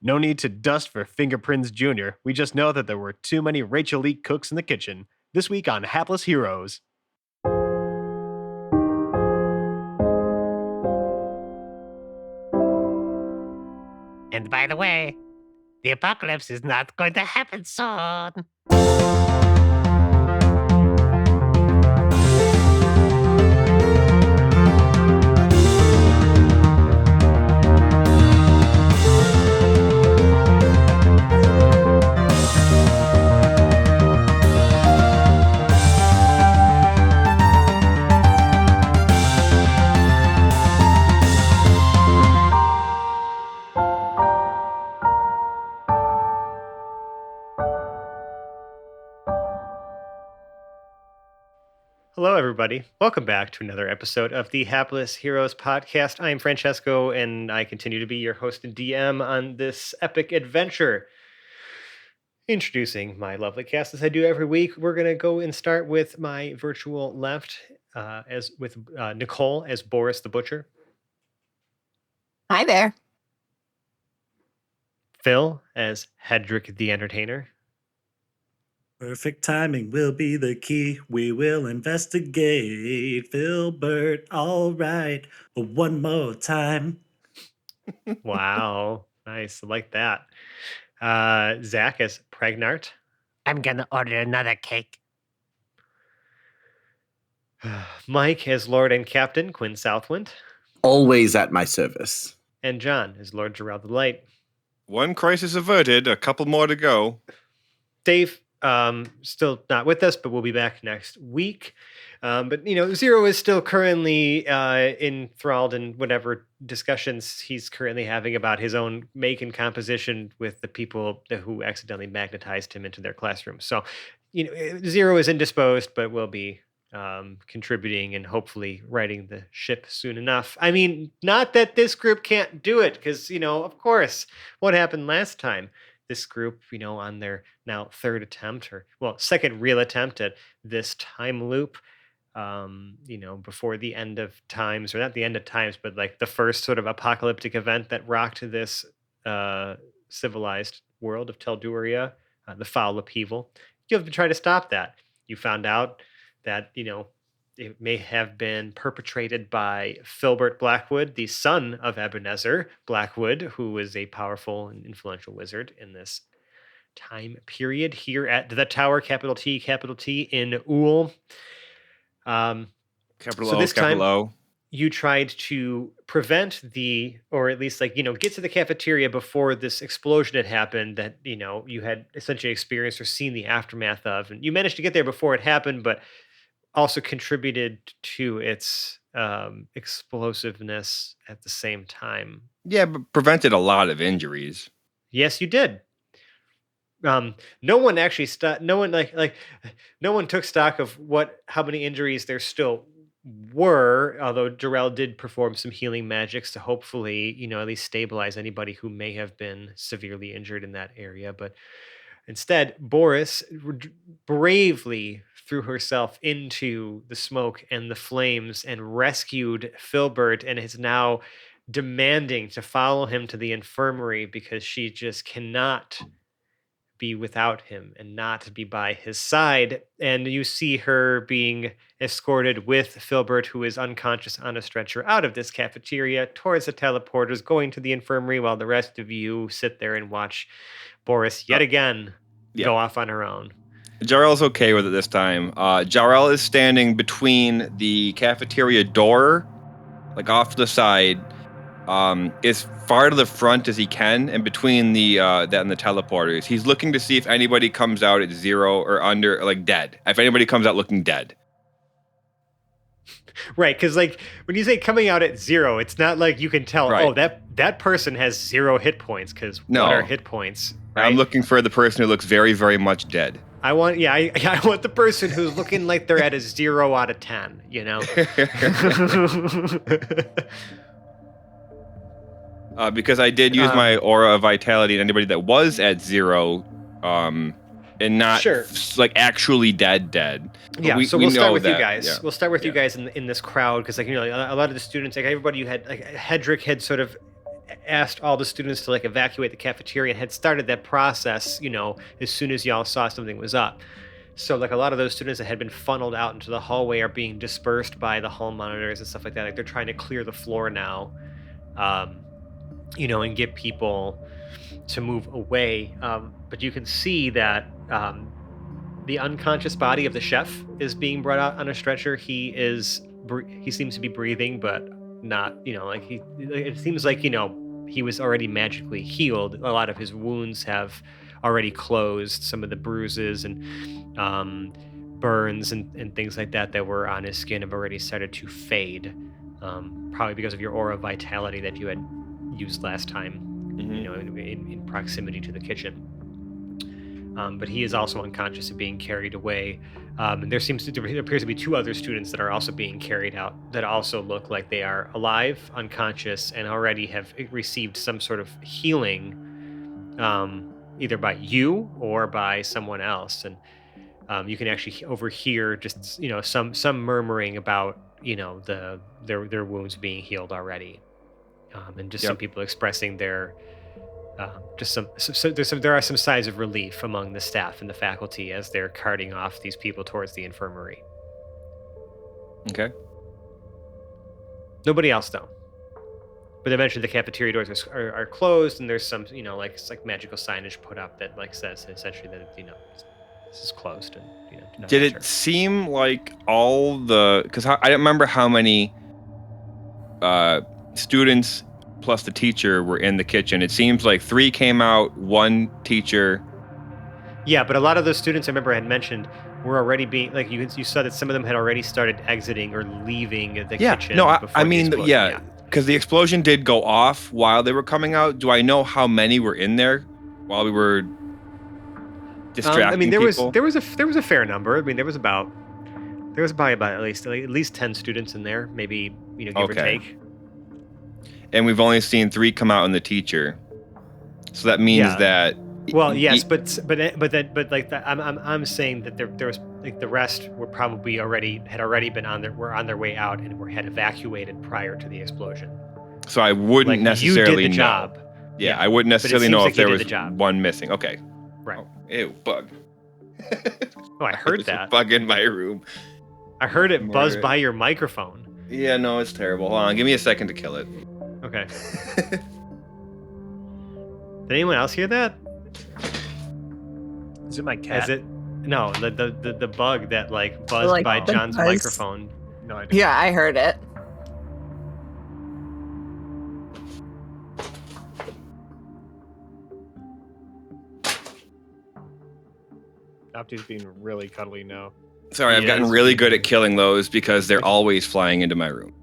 No need to dust for Fingerprints Jr. We just know that there were too many Rachel Leak cooks in the kitchen. This week on Hapless Heroes. And by the way, the apocalypse is not going to happen soon. Hello, everybody. Welcome back to another episode of the Hapless Heroes podcast. I'm Francesco, and I continue to be your host and DM on this epic adventure. Introducing my lovely cast as I do every week, we're going to go and start with my virtual left, as with Nicole as Boris the Butcher, Hi there. Phil as Hedrick the Entertainer, Perfect timing will be the key. We will investigate. Filbert, all right, but one more time. Wow, nice, I like that. Zach as Pregnart, I'm gonna order another cake. Mike as Lord and Captain Quinn Southwind, Always at my service. and John as Lord Gerald the Light. One crisis averted, a couple more to go. Dave, still not with us, but we'll be back next week. But Zero is still currently enthralled in whatever discussions he's currently having about his own make and composition with the people who accidentally magnetized him into their classroom. So, Zero is indisposed, but will be contributing and hopefully righting the ship soon enough. I mean, not that this group can't do it, because, of course, what happened last time? This group, on their now third attempt, second real attempt at this time loop, before the end of times, or not the end of times, but like the first sort of apocalyptic event that rocked this civilized world of Telduria, the foul upheaval. You have to try to stop that. You found out that, it may have been perpetrated by Filbert Blackwood, the son of Ebenezer Blackwood, who was a powerful and influential wizard in this time period here at the Tower, capital T, in Ool. Capital So O, this capital time- O. You tried to prevent or at least get to the cafeteria before this explosion had happened that, you had essentially experienced or seen the aftermath of. And you managed to get there before it happened, but also contributed to its explosiveness at the same time. Yeah, but prevented a lot of injuries. Yes, you did. No one actually no one took stock of how many injuries there still were, although Jarrell did perform some healing magics to hopefully, at least stabilize anybody who may have been severely injured in that area. But instead, Boris bravely threw herself into the smoke and the flames and rescued Filbert, and is now demanding to follow him to the infirmary because she just cannot be without him and not be by his side. And you see her being escorted with Filbert, who is unconscious on a stretcher, out of this cafeteria towards the teleporters, going to the infirmary, while the rest of you sit there and watch Boris yet again go off on her own. Jarrell's okay with it this time. Jarrell is standing between the cafeteria door, like off to the side, as far to the front as he can, and between that and the teleporters. He's looking to see if anybody comes out at zero or under, like dead. If anybody comes out looking dead. Right, because when you say coming out at zero, it's not like you can tell, Right. oh, that person has 0 hit points, because No. what are hit points? Right? I'm looking for the person who looks very, very much dead. I want the person who's looking like they're at a 0 out of 10, Because I did use my aura of vitality on anybody that was at 0, and not Sure. like actually dead. But Yeah, so we'll start with you guys. Yeah. We'll start with you Yeah. guys in this crowd, because a lot of the students, everybody you had, Hedrick had sort of asked all the students to like evacuate the cafeteria and had started that process, as soon as y'all saw something was up. So like a lot of those students that had been funneled out into the hallway are being dispersed by the hall monitors and stuff like that. Like they're trying to clear the floor now, and get people to move away. But you can see that the unconscious body of the chef is being brought out on a stretcher. He seems to be breathing, but not, it seems like, he was already magically healed. A lot of his wounds have already closed. Some of the bruises and burns and things like that were on his skin have already started to fade, probably because of your aura vitality that you had used last time, in proximity to the kitchen. But he is also unconscious and being carried away. And there appears to be 2 other students that are also being carried out that also look like they are alive, unconscious, and already have received some sort of healing, either by you or by someone else. And you can actually overhear just some murmuring about their wounds being healed already, and just some people expressing their there are some signs of relief among the staff and the faculty as they're carting off these people towards the infirmary. Okay. Nobody else though. But eventually the cafeteria doors are closed, and there's some it's like magical signage put up that like says essentially that this is closed and do not Did enter. it seem like all the, because I don't remember how many students plus the teacher were in the kitchen. It seems like 3 came out, 1 teacher. Yeah, but a lot of those students I remember had mentioned were already being like you saw that some of them had already started exiting or leaving the kitchen. No, I before the mean, explosion. because the explosion did go off while they were coming out. Do I know how many were in there while we were distracting there people? was a fair number. I mean, there was probably about at least 10 students in there, maybe give or take. And we've only seen 3 come out in the teacher, so that means that. Well, yes, but like that, I'm saying that there was like the rest were probably had already been were on their way out and had evacuated prior to the explosion. So I wouldn't necessarily you did the know. job. Yeah, I wouldn't necessarily know if there was the one missing. Okay. Right. Oh, ew, bug. Oh, I heard There's that. a bug in my room. I heard it buzz by your microphone. Yeah, no, it's terrible. Hold on, give me a second to kill it. Okay. Did anyone else hear that? Is it my cat? Is it? No, the bug that like buzzed by John's microphone. No idea. Yeah, I heard it. Opti's being really cuddly now. Sorry, I've gotten really good at killing those because they're always flying into my room.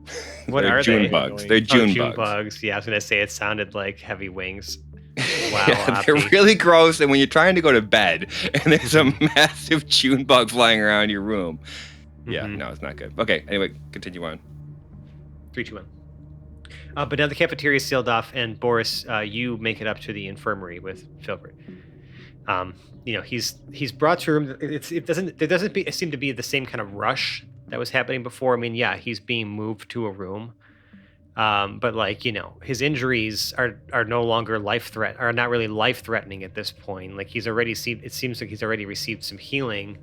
What They're are June they? bugs. They're June June bugs. Yeah, I was gonna say it sounded like heavy wings. Wow, Yeah, they're Opti. really gross. And when you're trying to go to bed and there's a massive June bug flying around your room, yeah, Mhm. no, it's not good. Okay, anyway, continue on. 3, 2, 1. But now the cafeteria is sealed off, and Boris, you make it up to the infirmary with Filbert. He's brought to a room. There doesn't seem to be the same kind of rush that was happening before. I mean, yeah, he's being moved to a room, but like his injuries are no longer are not really life threatening at this point. Like it seems like he's already received some healing,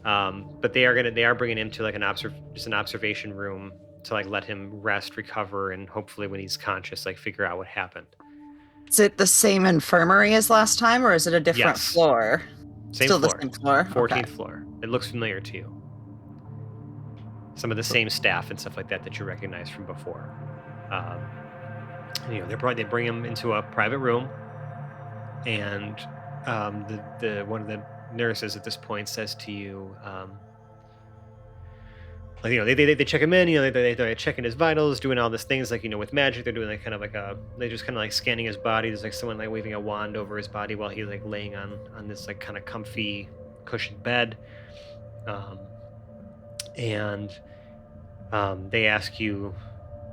but they are bringing him to like an observation room to like let him rest, recover, and hopefully when he's conscious, like figure out what happened. Is it the same infirmary as last time, or is it a different Yes. floor? Same Still floor. the same floor? 14th Okay. floor. It looks familiar to you. Some of the same staff and stuff like that you recognize from before. They bring him into a private room, and the one of the nurses at this point says to you, they check him in, they're checking his vitals, doing all these things like with magic. They're doing like kind of like they just kind of like scanning his body. There's like someone like waving a wand over his body while he's like laying on this like kind of comfy cushioned bed, and they ask you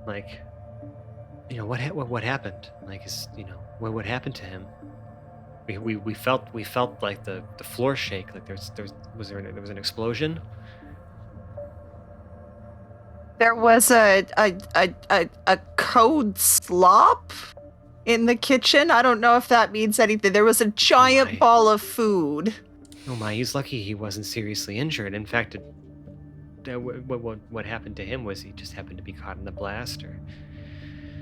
like what happened, like what happened to him. We felt like the floor shake, like there was an explosion. There was a code slop in the kitchen. I don't know if that means anything. There was a giant my. ball of food. Oh my, he's lucky he wasn't seriously injured. In fact, what happened to him was he just happened to be caught in the blast, or...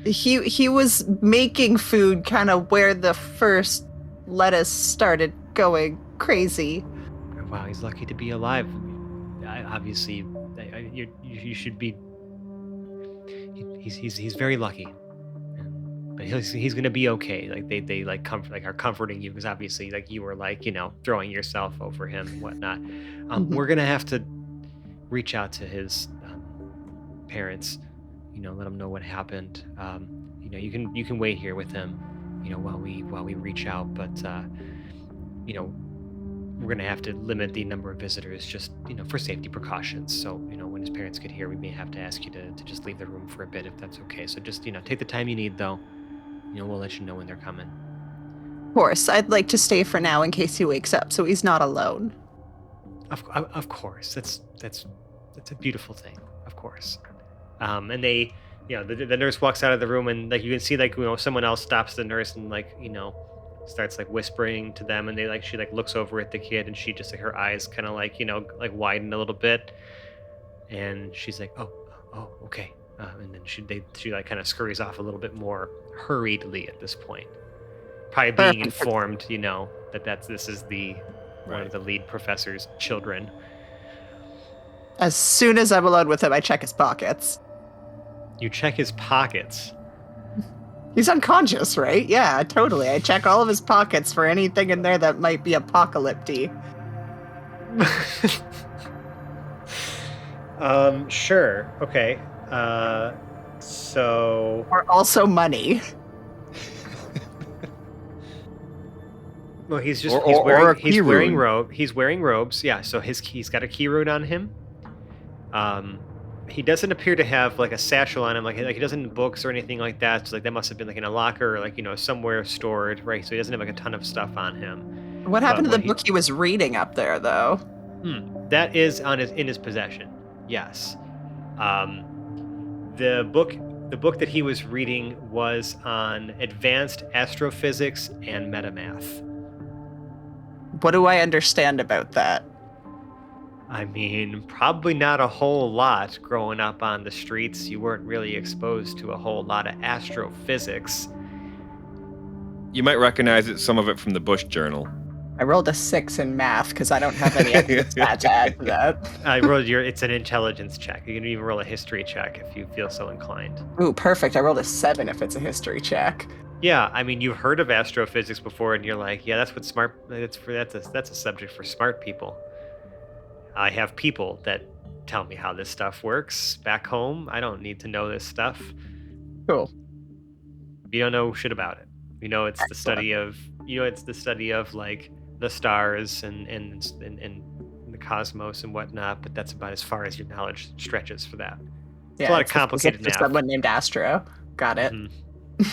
He was making food kind of where the first lettuce started going crazy. Wow, he's lucky to be alive. Obviously, you should be... He's very lucky. But he's gonna be okay. Like they like are comforting you, because obviously like you were like, you know, throwing yourself over him and whatnot. We're gonna have to reach out to his parents, you know, let them know what happened. You know, you can wait here with him, you know, while we reach out, but you know, we're gonna have to limit the number of visitors, just, you know, for safety precautions. So, you know, when his parents get here, we may have to ask you to just leave the room for a bit, if that's okay. So just, you know, take the time you need, though. You know, we'll let you know when they're coming. Of course, I'd like to stay for now in case he wakes up, so he's not alone. Of course, that's a beautiful thing. Of course. And they, you know, the nurse walks out of the room, and like you can see, like, you know, someone else stops the nurse and, like, you know, starts like whispering to them, and she like looks over at the kid, and she just, like, her eyes kind of like, you know, like widen a little bit, and she's like, oh, okay. And then she like kind of scurries off a little bit more hurriedly at this point, probably being informed, you know, this is one of the lead professor's children. As soon as I'm alone with him, I check his pockets. You check his pockets. He's unconscious, right? Yeah, totally. I check all of his pockets for anything in there that might be apocalyptic. Sure. Okay. So... Or also money. Well, he's just Or a key wearing rune. He's wearing robes. Yeah, so he's got a key rune on him. He doesn't appear to have like a satchel on him, like he doesn't in books or anything like that. So like that must have been like in a locker, or like, you know, somewhere stored, right? So he doesn't have like a ton of stuff on him. What happened to the book he was reading up there, though? That is in his possession. Yes. The book that he was reading was on advanced astrophysics and metamath. What do I understand about that? I mean, probably not a whole lot. Growing up on the streets, you weren't really exposed to a whole lot of astrophysics. You might recognize some of it from the Bush Journal. I rolled a 6 in math because I don't have any extra stat to add to that. I rolled it's an intelligence check. You can even roll a history check if you feel so inclined. Ooh, perfect. I rolled a 7 if it's a history check. Yeah, I mean, you've heard of astrophysics before, and you're like, yeah, that's a subject for smart people. I have people that tell me how this stuff works back home. I don't need to know this stuff. Cool. You don't know shit about it. You know, it's the study of like the stars and the cosmos and whatnot, but that's about as far as your knowledge stretches for that. Yeah, it's a lot of complicated math. math. Someone named Astro. Got it. Mm-hmm.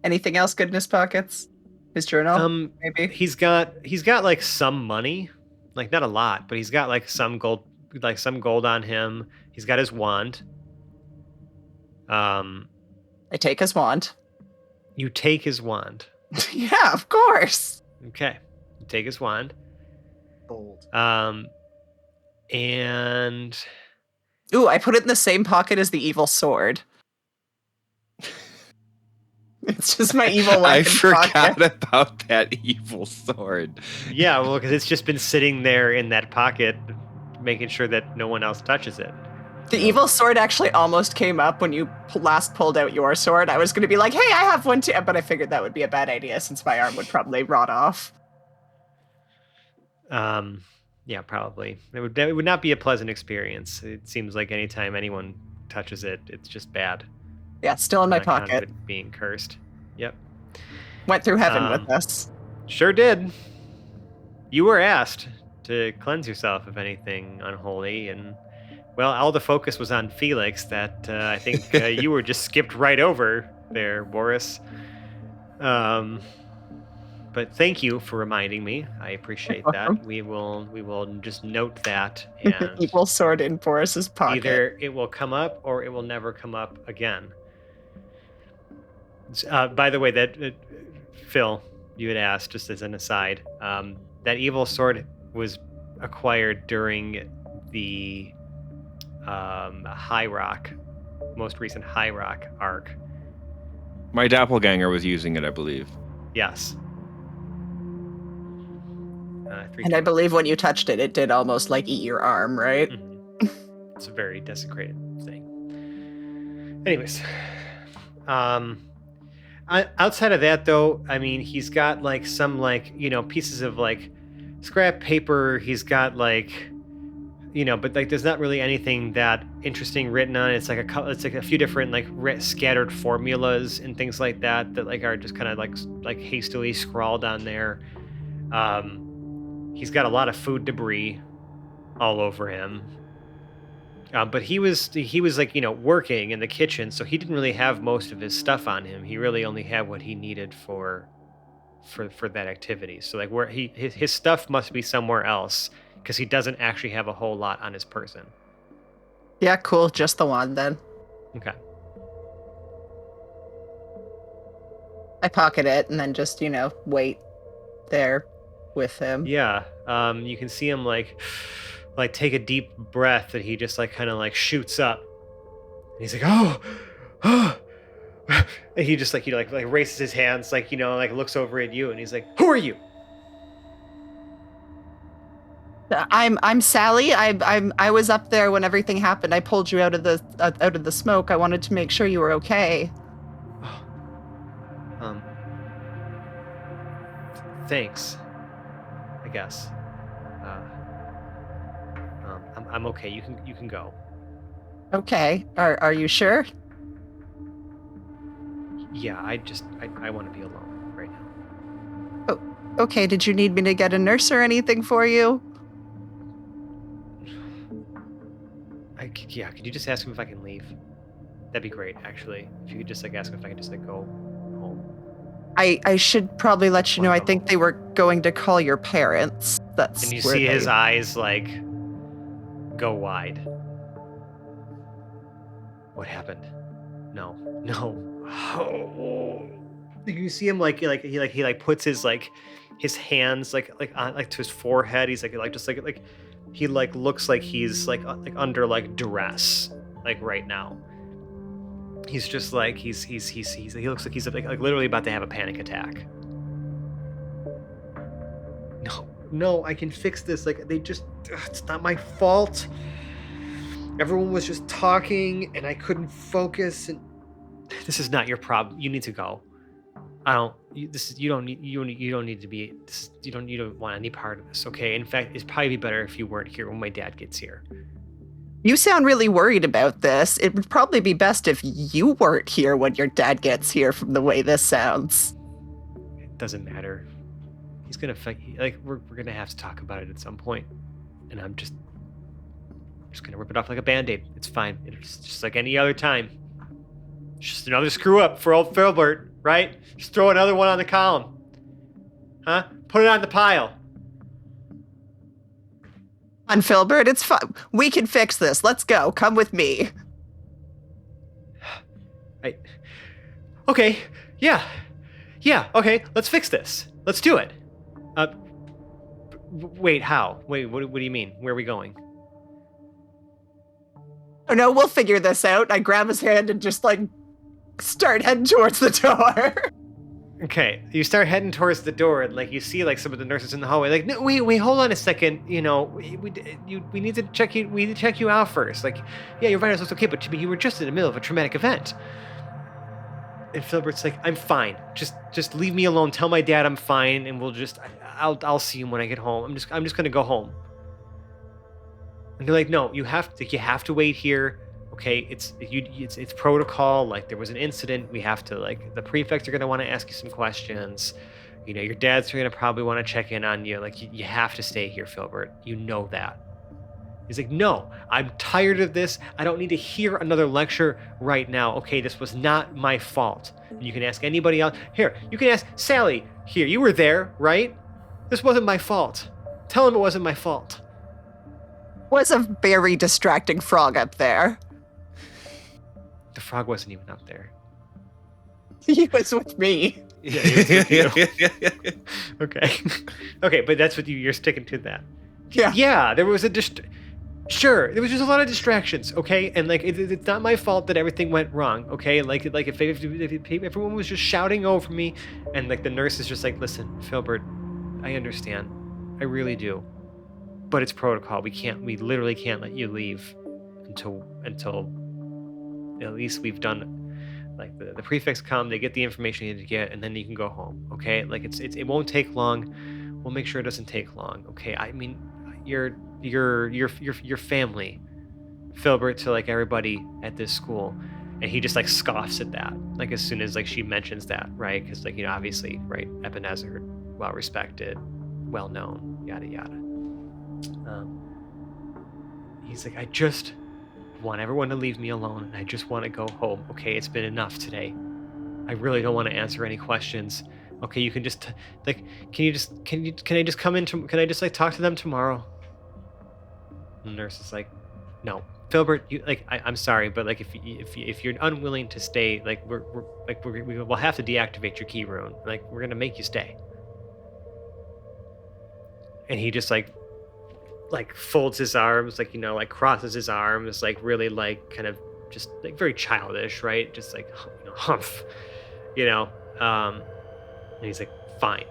Anything else good in his pockets? His journal, maybe? He's got like some money, like not a lot, but he's got like some gold on him. He's got his wand. I take his wand. You take his wand. Yeah, of course. Okay. You take his wand. Bold. And ooh, I put it in the same pocket as the evil sword. It's just my evil weapon I forgot pocket. about that evil sword. yeah, well, because it's just been sitting there in that pocket, making sure that no one else touches it. The evil sword actually almost came up when you last pulled out your sword. I was going to be like, hey, I have one too, but I figured that would be a bad idea since my arm would probably rot off. Yeah, probably. It would not be a pleasant experience. It seems like anytime anyone touches it, it's just bad. Yeah, it's still in my On account of pocket. it being cursed. Yep. Went through heaven with us. Sure did. You were asked to cleanse yourself of anything unholy, and well, all the focus was on Felix that I think you were just skipped right over there, Boris. But thank you for reminding me. I appreciate that. We will just note that, and Evil sword in Boris's pocket. either it will come up or it will never come up again. By the way, that Phil, you had asked just as an aside. That evil sword was acquired during the High Rock, most recent High Rock arc. My doppelganger was using it, I believe. Yes. And I believe when you touched it, it did almost like eat your arm, right? Mhm. It's a very desecrated thing. Anyways, outside of that, though, I mean, he's got like some pieces of like scrap paper. He's got like, but like there's not really anything that interesting written on it. It's like a few different like scattered formulas and things like that like are just kind of like hastily scrawled on there. He's got a lot of food debris all over him. But he was like, working in the kitchen, so he didn't really have most of his stuff on him. He really only had what he needed for that activity. So like where his stuff must be somewhere else because he doesn't actually have a whole lot on his person. Yeah, cool. Just the one then. Okay. I pocket it and then just, wait there with him. Yeah. You can see him like take a deep breath, and he just like kind of like shoots up. And he's like, oh. And he just like raises his hands, like looks over at you, and he's like, who are you? I'm Sally. I was up there when everything happened. I pulled you out of the smoke. I wanted to make sure you were okay. Thanks. I guess. I'm okay. You can go. Okay. Are you sure? Yeah, I want to be alone right now. Oh, okay. Did you need me to get a nurse or anything for you? Yeah, could you just ask him if I can leave? That'd be great, actually. If you could just like ask him if I can just like go home. I should probably let you know. I think they were going to call your parents. That's and you where see his eyes like go wide. What happened? No. Oh. You see him he puts his his hands on to his forehead. He's he looks like he's like under duress right now. He's just like he looks like he's like literally about to have a panic attack. No, I can fix this. It's not my fault. Everyone was just talking and I couldn't focus, and this is not your problem. You need to go. You don't need to be. You don't want any part of this. Okay. In fact, it'd probably be better if you weren't here when my dad gets here. You sound really worried about this. It would probably be best if you weren't here when your dad gets here, from the way this sounds. It doesn't matter. He's gonna we're gonna have to talk about it at some point, and I'm just gonna rip it off like a band-aid. It's fine. It's just like any other time. Just another screw up for old Filbert, right? Just throw another one on the column. Huh? Put it on the pile. On Filbert, it's fine. We can fix this. Let's go. Come with me. Okay. Yeah. Okay. Let's fix this. Let's do it. Wait. How? Wait. What do you mean? Where are we going? Oh no, we'll figure this out. I grab his hand and just start heading towards the door. Okay, you start heading towards the door, and you see some of the nurses in the hallway. No, wait, hold on a second. We need to check you. We need to check you out first. Yeah, your vitals looks okay, but you were just in the middle of a traumatic event. And Filbert's like, I'm fine. Just leave me alone. Tell my dad I'm fine, and I'll see him when I get home. I'm just gonna go home. And they're like, no, you have to wait here. Okay, it's protocol. There was an incident. We have to the prefects are gonna want to ask you some questions. Your dad's gonna probably want to check in on you. You have to stay here, Filbert. You know that. He's like, no, I'm tired of this. I don't need to hear another lecture right now. Okay, this was not my fault. And you can ask anybody else. Here, you can ask Sally. Here, you were there, right? This wasn't my fault. Tell him it wasn't my fault. Was a very distracting frog up there. The frog wasn't even up there. He was with me. Yeah, he was with you. Okay. Okay, but that's what you're sticking to that. Yeah. Yeah, there was sure, there was just a lot of distractions, okay? And like it's not my fault that everything went wrong, okay? Like if everyone was just shouting over me and like the nurse is just like, "Listen, Filbert, I understand. I really do. But it's protocol. We literally can't let you leave until at least we've done like the prefects come, they get the information you need to get, and then you can go home, okay? Like it won't take long. We'll make sure it doesn't take long, okay? I mean, your family, Filbert, to like everybody at this school." And he just like scoffs at that, like as soon as like she mentions that, right? Because like, you know, obviously, right, Ebenezer, well respected, well known, yada yada. He's like, "I just want everyone to leave me alone, and I just want to go home. Okay, it's been enough today. I really don't want to answer any questions. Okay, you can just like, can I just come in? Can I just like talk to them tomorrow?" The nurse is like, "No, Filbert, you like, I'm sorry, but like if you're unwilling to stay, like we'll have to deactivate your key rune. Like we're gonna make you stay." And he just like folds his arms, like, you know, like crosses his arms, like really like kind of just like very childish, right? Just like, you know, humph, you know. And he's like, "Fine,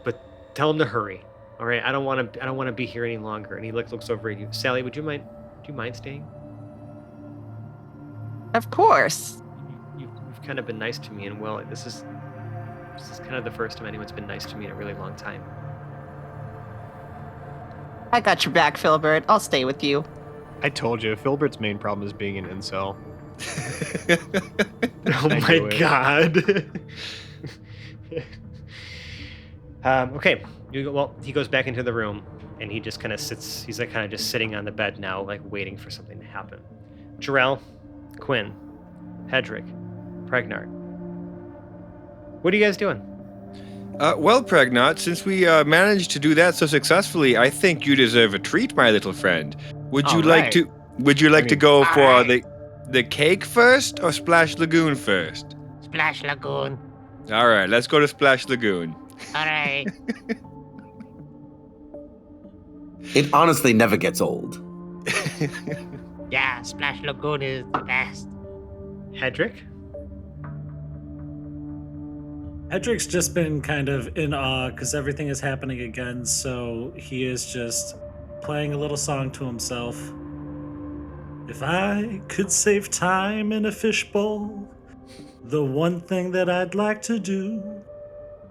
but tell him to hurry. All right, I don't want to be here any longer." And he looks over at you. "Sally, do you mind staying? Of course. You've kind of been nice to me, and well, this is kind of the first time anyone's been nice to me in a really long time." I got your back, Filbert. I'll stay with you. I told you, Filbert's main problem is being an incel. Oh I my knew it. God. Okay. Well, he goes back into the room and he just kind of sits. He's like kind of just sitting on the bed now, like waiting for something to happen. Jarrell, Quinn, Hedrick, Pregnart. What are you guys doing? Well, Pregnant, since we managed to do that so successfully, I think you deserve a treat, my little friend. Would you like to go for alright. the cake first or Splash Lagoon first? Splash Lagoon. All right, let's go to Splash Lagoon. Alright. It honestly never gets old. Yeah, Splash Lagoon is the best. Hedrick? Hedrick's just been kind of in awe because everything is happening again, so he is just playing a little song to himself. If I could save time in a fishbowl, the one thing that I'd like to do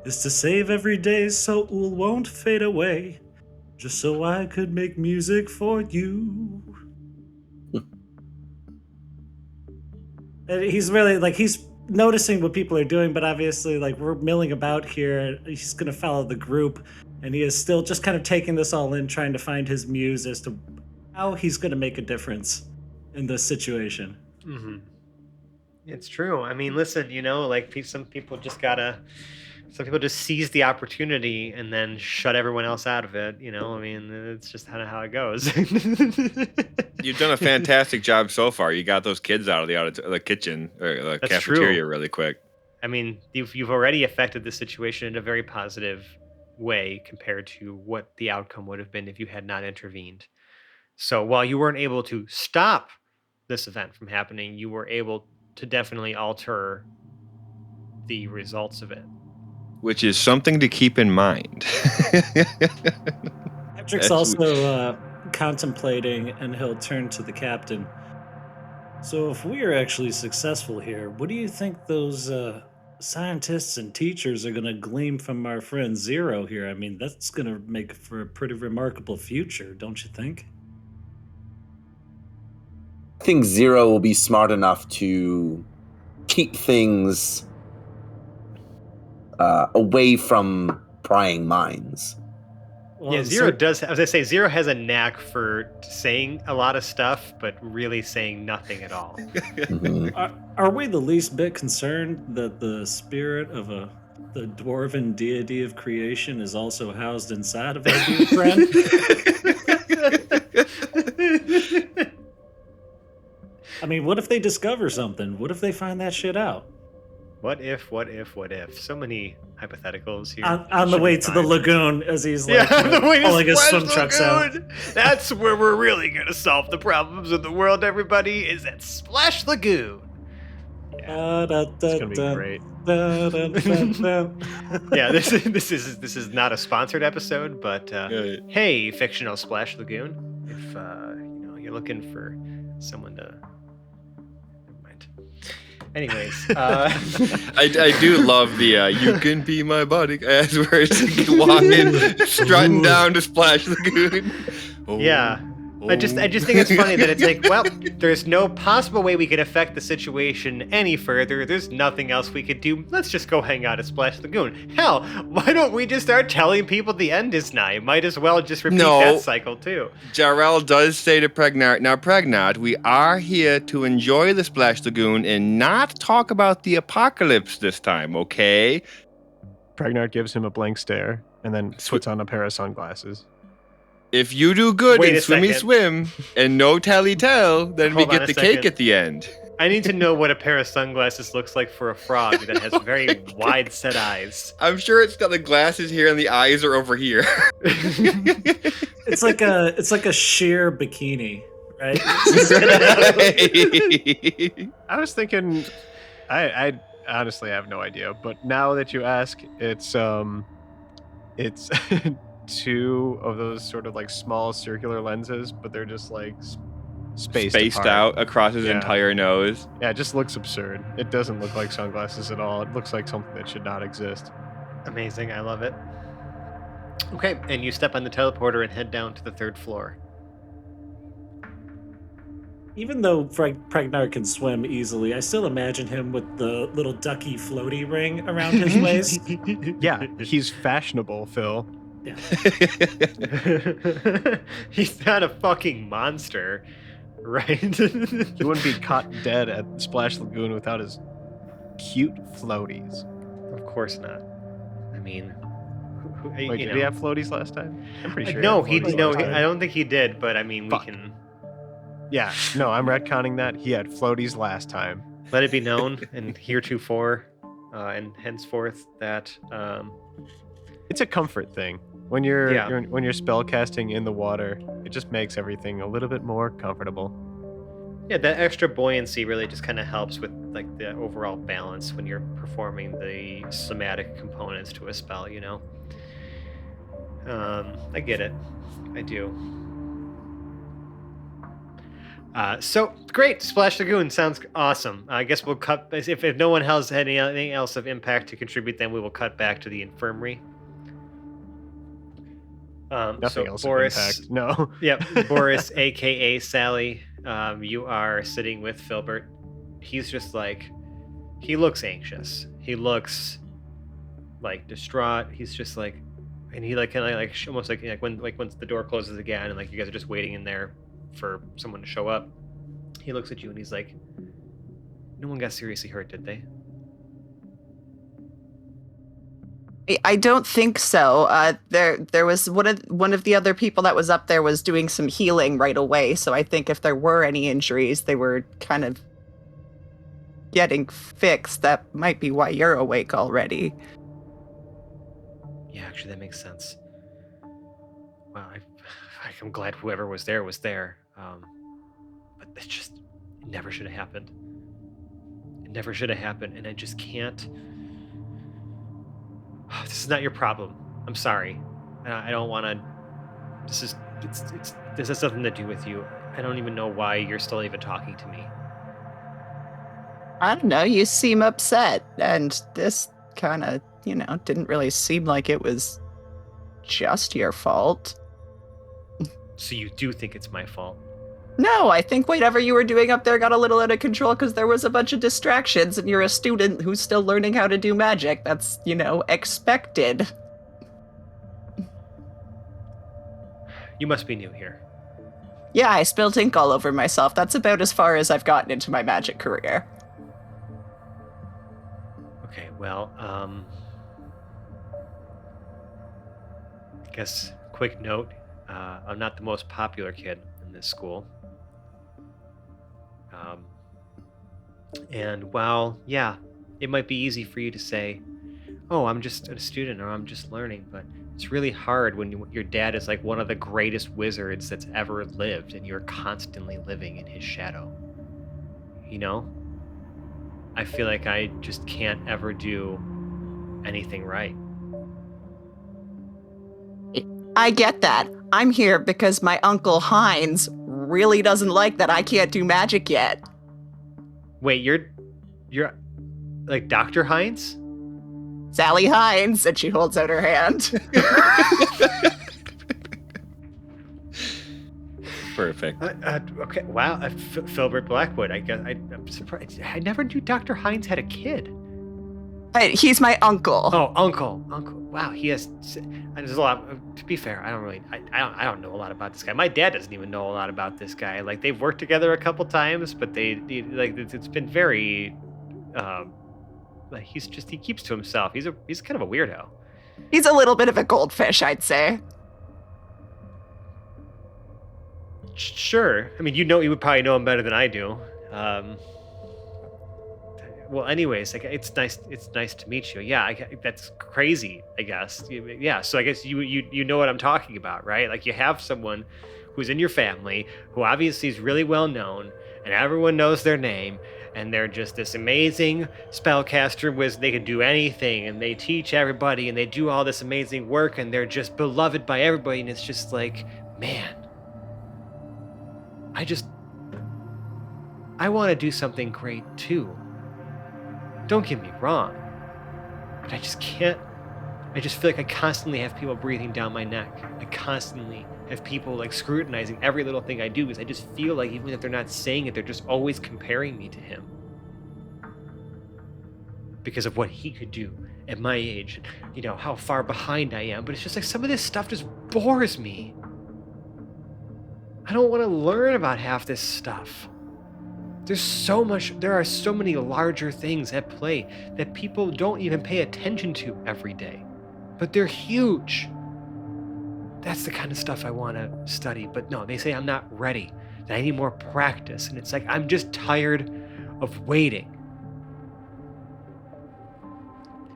is to save every day so Ool won't fade away, just so I could make music for you. And he's really like, he's noticing what people are doing, but obviously like we're milling about here. He's gonna follow the group, and he is still just kind of taking this all in, trying to find his muse as to how he's gonna make a difference in this situation. Mm-hmm. It's true. I mean, listen, you know, like some people just seize the opportunity and then shut everyone else out of it. You know, I mean, it's just kind of how it goes. You've done a fantastic job so far. You got those kids out of the kitchen or the That's cafeteria true. really quick. I mean, you've already affected the situation in a very positive way compared to what the outcome would have been if you had not intervened. So while you weren't able to stop this event from happening, you were able to definitely alter the results of it. Which is something to keep in mind. Patrick's also contemplating, and he'll turn to the captain. So if we are actually successful here, what do you think those scientists and teachers are going to glean from our friend Zero here? I mean, that's going to make for a pretty remarkable future, don't you think? I think Zero will be smart enough to keep things away from prying minds. Well, Yeah, Zero does. As I say, Zero has a knack for saying a lot of stuff, but really saying nothing at all. Mhm. Are we the least bit concerned that the spirit of the dwarven deity of creation is also housed inside of our dear friend? mean, what if they discover something? What if they find that shit out? What if? So many hypotheticals here. On the Should way be to the fine. lagoon as he's Yeah, like the way to pulling his Splash swim trunks out. Lagoon. That's where we're really gonna solve the problems of the world. Everybody is at Splash Lagoon. It's gonna be great. Yeah, this is not a sponsored episode, but hey, fictional Splash Lagoon, if you're looking for someone to. Never mind. Anyways, I do love the "you can be my body" as we're walking, strutting down to Splash Lagoon. Yeah. I just think it's funny that it's like, well, there's no possible way we could affect the situation any further. There's nothing else we could do. Let's just go hang out at Splash Lagoon. Hell, why don't we just start telling people the end is nigh? Might as well just repeat that cycle too. Jarrell does say to Pregnart, now Pregnart, we are here to enjoy the Splash Lagoon and not talk about the apocalypse this time, okay? Pregnart gives him a blank stare and then puts on a pair of sunglasses. If you do good Wait in a Swimmy second. Swim and no tally tell, then we Hold on get a the cake second. at the end. I need to know what a pair of sunglasses looks like for a frog that has very wide set eyes. I'm sure it's got the glasses here and the eyes are over here. It's like a sheer bikini, right? I was thinking, I honestly have no idea, but now that you ask, it's two of those sort of like small circular lenses, but they're just like spaced apart. out across his Yeah. entire nose. Yeah, it just looks absurd. It doesn't look like sunglasses at all. It looks like something that should not exist. Amazing, I love it. Okay, and you step on the teleporter and head down to the 3rd floor. Even though Pregnart can swim easily, I still imagine him with the little ducky floaty ring around his waist. Yeah, he's fashionable, Phil. Yeah. He's not a fucking monster, right? He wouldn't be caught dead at Splash Lagoon without his cute floaties. Of course not. I mean, Wait, did he have floaties last time? I'm pretty sure. no, he had floaties no, last time. I don't think he did. But I mean, Fuck. we can Yeah, no, I'm retconning that. He had floaties last time. let it be known, and heretofore, and henceforth that It's a comfort thing. When you're, Yeah. when you're spell casting in the water, it just makes everything a little bit more comfortable. yeah, that extra buoyancy really just kind of helps with like the overall balance when you're performing the somatic components to a spell. You know. I get it. I do. So great, Splash Lagoon sounds awesome. I guess we'll cut if no one has anything else of impact to contribute, then we will cut back to the infirmary. Nothing so else Boris, of impact. No. Yep, Boris, aka Sally. You are sitting with Filbert. He's just like, he looks anxious. He looks like distraught. He's just like, and he like kind of like almost like when once the door closes again and like you guys are just waiting in there for someone to show up. He looks at you and he's like, no one got seriously hurt, did they? I don't think so. There was one of the other people that was up there was doing some healing right away. So I think if there were any injuries, they were kind of getting fixed. That might be why you're awake already. Yeah, actually, that makes sense. Well, I'm glad whoever was there was there. But it never should have happened. It never should have happened, and I just can't. This is not your problem. I'm sorry. I don't want to. This has nothing to do with you. I don't even know why you're still even talking to me. I don't know. You seem upset, and this kind of, didn't really seem like it was just your fault. So you do think it's my fault? No, I think whatever you were doing up there got a little out of control because there was a bunch of distractions, and you're a student who's still learning how to do magic. That's, expected. You must be new here. Yeah, I spilled ink all over myself. That's about as far as I've gotten into my magic career. Okay, well, I guess quick note, I'm not the most popular kid in this school. And while, yeah, it might be easy for you to say, oh, I'm just a student or I'm just learning, but it's really hard when your dad is like one of the greatest wizards that's ever lived and you're constantly living in his shadow. You know? I feel like I just can't ever do anything right. I get that. I'm here because my Uncle Heinz really doesn't like that I can't do magic yet. Wait, you're like Dr. Heinz? Sally Hines, and she holds out her hand. Perfect. Okay, wow. Filbert Blackwood. I guess I'm surprised. I never knew Dr. Hines had a kid. He's my uncle. Oh, uncle. Wow, he has. There's a lot. To be fair, I don't really. I don't know a lot about this guy. My dad doesn't even know a lot about this guy. Like they've worked together a couple times, but it's been very. Like he keeps to himself. He's kind of a weirdo. He's a little bit of a goldfish, I'd say. Sure. I mean, you would probably know him better than I do. Well, anyways, like it's nice to meet you. Yeah, that's crazy, I guess. Yeah, so I guess you know what I'm talking about, right? Like you have someone who's in your family who obviously is really well known and everyone knows their name and they're just this amazing spellcaster wizard. They can do anything and they teach everybody and they do all this amazing work and they're just beloved by everybody, and it's just like, man, I want to do something great too. Don't get me wrong, but I just can't. I just feel like I constantly have people breathing down my neck. I constantly have people like scrutinizing every little thing I do because I just feel like even if they're not saying it, they're just always comparing me to him because of what he could do at my age, you know, how far behind I am. But it's just like some of this stuff just bores me. I don't want to learn about half this stuff. There are so many larger things at play that people don't even pay attention to every day, but they're huge. That's the kind of stuff I want to study, but no, they say I'm not ready, that I need more practice, and it's like I'm just tired of waiting.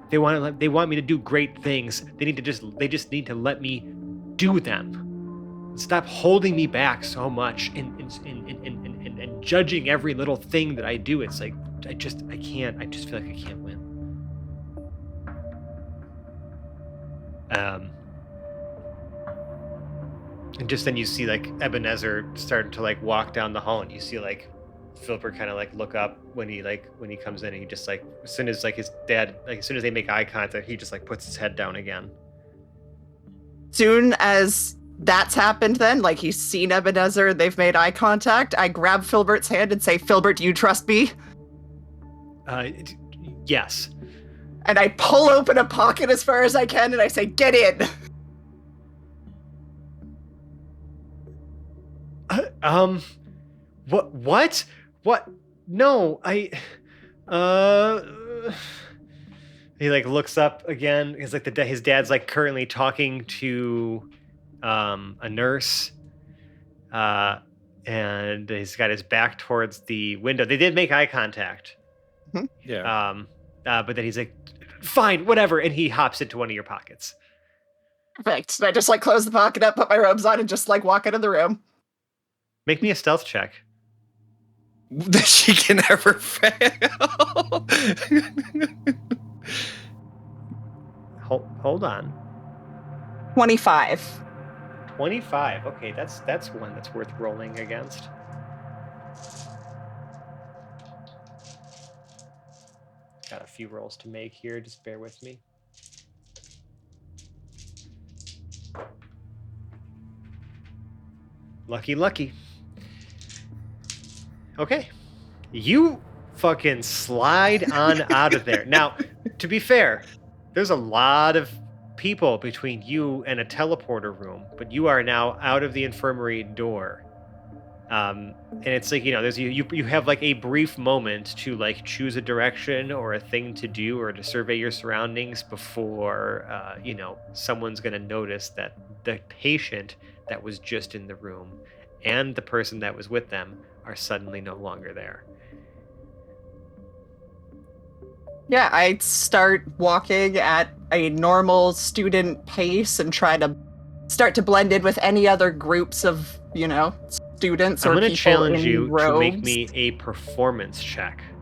They want me to do great things. They just need to let me do them. Stop holding me back so much and judging every little thing that I do. It's like I just feel like I can't win. And just then you see like Ebenezer starting to like walk down the hall, and you see like Philipper kind of like look up when he comes in, and he just like as soon as they make eye contact, he just like puts his head down again. Soon as that's happened, then, like he's seen Ebenezer, they've made eye contact, I grab Filbert's hand and say, Filbert, do you trust me? Yes. And I pull open a pocket as far as I can and I say, get in. What? No, he like looks up again. He's like his dad's like currently talking to a nurse, and he's got his back towards the window. They did make eye contact. Mm-hmm. Yeah. But then he's like, fine, whatever, and he hops into one of your pockets. Perfect. And I just like close the pocket up, put my robes on, and just like walk out of the room. Make me a stealth check. She can never fail. Hold on. 25. 25. Okay, that's one that's worth rolling against. Got a few rolls to make here. Just bear with me. Lucky. Okay. You fucking slide on out of there. Now, to be fair, there's a lot of people between you and a teleporter room, but you are now out of the infirmary door. And it's like, you know, you have like a brief moment to like choose a direction or a thing to do or to survey your surroundings before, you know, someone's going to notice that the patient that was just in the room and the person that was with them are suddenly no longer there. Yeah, I start walking at a normal student pace and try to start to blend in with any other groups of, students I'm or going to people challenge in you to make robes. me a performance check. –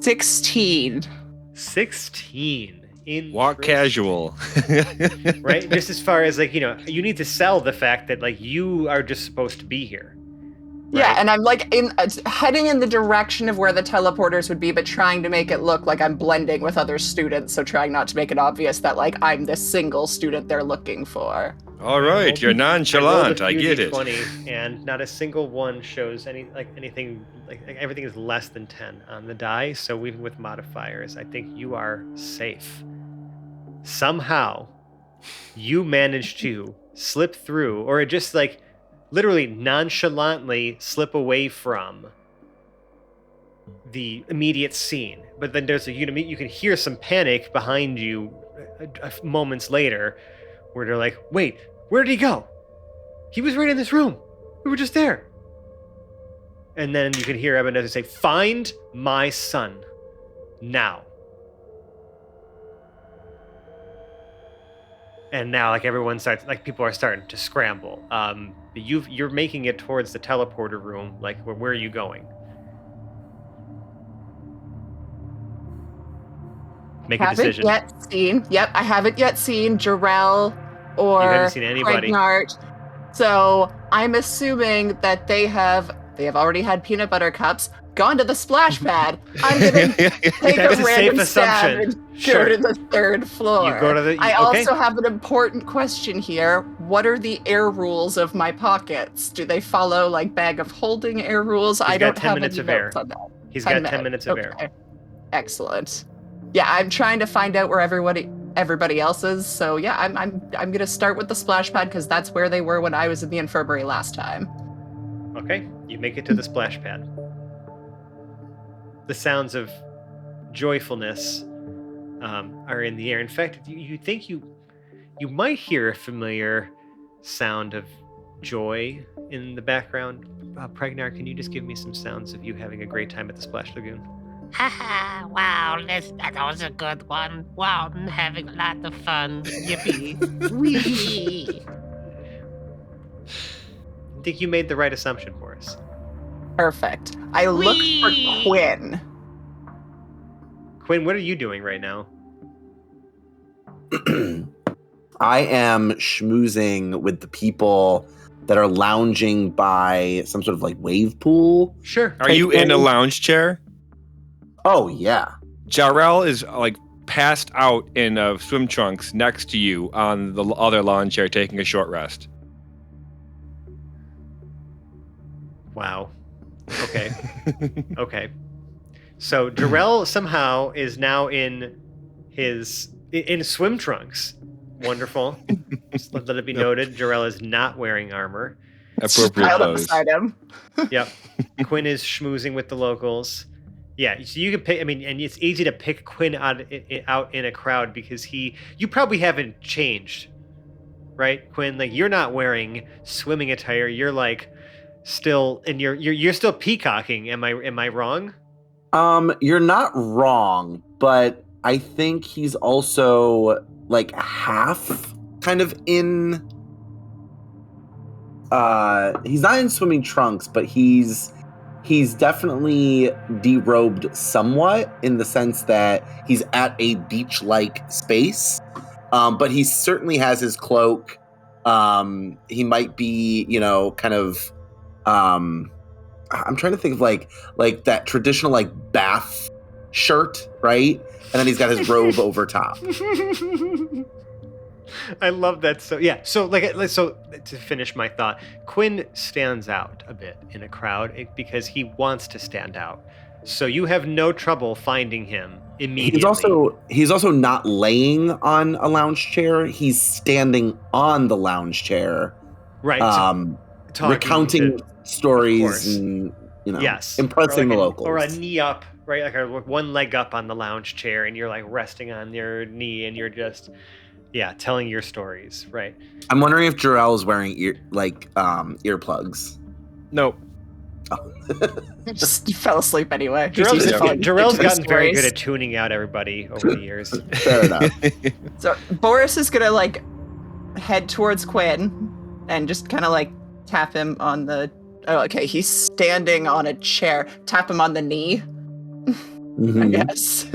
16. 16. Walk Interesting. casual. Right? Just as far as you need to sell the fact that you are just supposed to be here. Yeah, right? and I'm heading in the direction of where the teleporters would be, but trying to make it look like I'm blending with other students, so trying not to make it obvious that I'm the single student they're looking for. All right, you're nonchalant. I get it. 20, and not a single one shows anything everything is less than 10 on the die. So even with modifiers, I think you are safe. Somehow, you manage to slip through, or just literally nonchalantly slip away from the immediate scene. But then you can hear some panic behind you moments later, where they're like, "Wait, where did he go? He was right in this room. We were just there." And then you can hear Ebenezer say, "Find my son now." And now, everyone starts, people are starting to scramble. You're making it towards the teleporter room. Where are you going? Make a decision. I haven't yet seen Jarrell or You haven't seen anybody. Pregnart. So I'm assuming that they have already had peanut butter cups, gone to the splash pad. I'm gonna take That's a a random safe stab assumption. and Sure. go to the third floor. You go to the. I okay. also have an important question here. What are the air rules of my pockets? Do they follow bag of holding air rules? He's I got don't 10 have minutes any of air. notes on that. He's got 10 minutes of air. Excellent. Yeah, I'm trying to find out where everybody else is. So yeah, I'm gonna start with the splash pad because that's where they were when I was in the infirmary last time. Okay, you make it to the splash pad. The sounds of joyfulness are in the air. In fact, you think you might hear a familiar sound of joy in the background. Pregnar, can you just give me some sounds of you having a great time at the Splash Lagoon? Haha, wow, that was a good one. Wow, I'm having a lot of fun. Yippee. Whee! I think you made the right assumption, Boris. Perfect. I look for Whee! Quinn. Quinn, what are you doing right now? I am schmoozing with the people that are lounging by some sort of wave pool. Sure. Are you in a lounge chair? Oh, yeah. Jarrell is passed out in swim trunks next to you on the other lawn chair taking a short rest. Wow. Okay. Okay. So Jarrell somehow is now in swim trunks. Wonderful. Just let it be noted, Jarrell is not wearing armor. Appropriate Piled up clothes. beside him. Yep. Quinn is schmoozing with the locals. Yeah, so you can pick. I mean, and it's easy to pick Quinn out in a crowd because you probably haven't changed, right, Quinn? You're not wearing swimming attire. You're still, and you're still peacocking. Am I wrong? You're not wrong, but I think he's also half kind of in. He's not in swimming trunks, but he's definitely derobed somewhat in the sense that he's at a beach-like space. But he certainly has his cloak. He might be, kind of. I'm trying to think of like that traditional bath shirt, right? And then he's got his robe over top. I love that. So yeah. So so to finish my thought, Quinn stands out a bit in a crowd because he wants to stand out. So you have no trouble finding him immediately. He's also not laying on a lounge chair. He's standing on the lounge chair. Right. Recounting stories and yes, impressing the locals. Or a knee up, right? One leg up on the lounge chair, and you're resting on your knee, and you're just Yeah, telling your stories, right? I'm wondering if Jarrell is wearing earplugs. Nope. Just fell asleep anyway. Just Jarrell's, use the phone to Jarrell's tell gotten very good stories. at tuning out everybody over the years. Fair enough. So Boris is gonna like head towards Quinn and just kind of like tap him on the. Oh, okay. He's standing on a chair. Tap him on the knee. I Mhm. guess.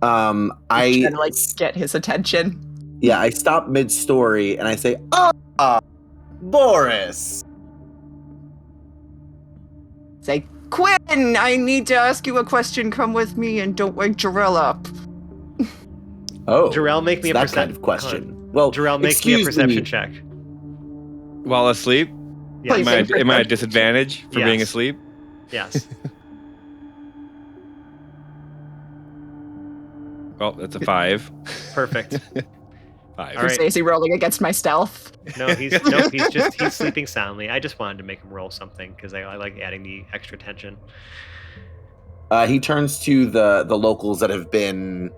I Trying to like get his attention. I stop mid-story and I say, Boris. Say, Quinn, I need to ask you a question. Come with me and don't wake Jarrell up. Oh, Jarrell, make me a that perception. kind of question. Well, Jarrell, make me a excuse perception check. While asleep? Yes. Please. Am I at disadvantage for being Yes. asleep? Yes. Well, that's a 5. Perfect. 5. All right. Is he rolling against my stealth? No, he's sleeping soundly. I just wanted to make him roll something because I like adding the extra tension. He turns to the locals that have been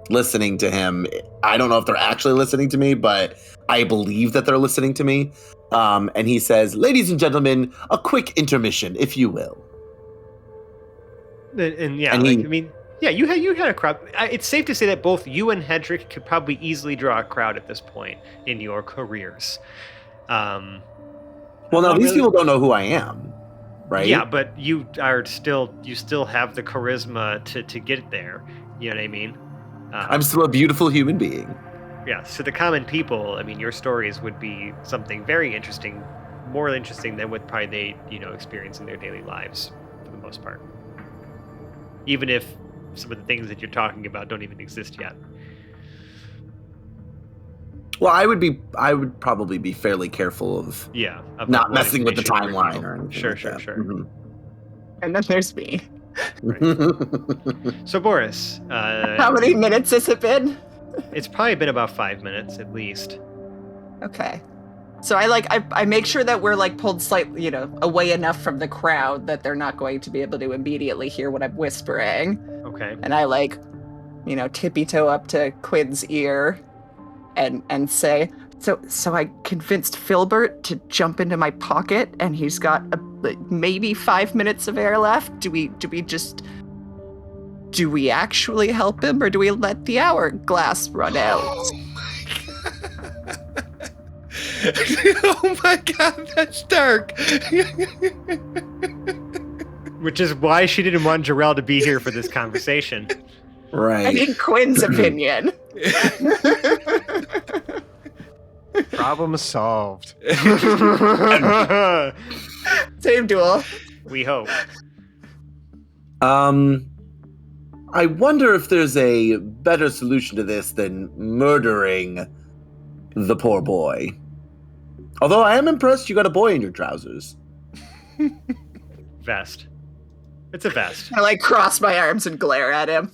listening to him. I don't know if they're actually listening to me, but I believe that they're listening to me. And he says, "Ladies and gentlemen, a quick intermission, if you will." And yeah, And like, he- I mean, yeah, you had a crowd. It's safe to say that both you and Hedrick could probably easily draw a crowd at this point in your careers. Well, now Not these really- people don't know who I am, right? Yeah, but you still have the charisma to get there. You know what I mean? I'm still a beautiful human being. Yeah, to the common people, I mean, your stories would be something very interesting, more interesting than what probably they, experience in their daily lives for the most part. Even if some of the things that you're talking about don't even exist yet. Well, I would probably be fairly careful of Yeah. about not what messing with the information you timeline reveal. or anything. Sure, like sure, that. sure. Mhm. And then there's me. So, Boris, How many minutes has it been? it's probably been about 5 minutes at least. Okay. So I make sure that we're like pulled slightly, away enough from the crowd that they're not going to be able to immediately hear what I'm whispering. Okay. And I tippy toe up to Quinn's ear and say, so I convinced Filbert to jump into my pocket and he's got maybe 5 minutes of air left. Do we actually help him or do we let the hourglass run out? Oh my god, that's dark. Which is why she didn't want Jarrell to be here for this conversation. I Right. need Quinn's opinion. Problem solved. Same duel. We hope. I wonder if there's a better solution to this than murdering the poor boy. Although I am impressed you got a boy in your trousers. Vest. It's a vest. I cross my arms and glare at him.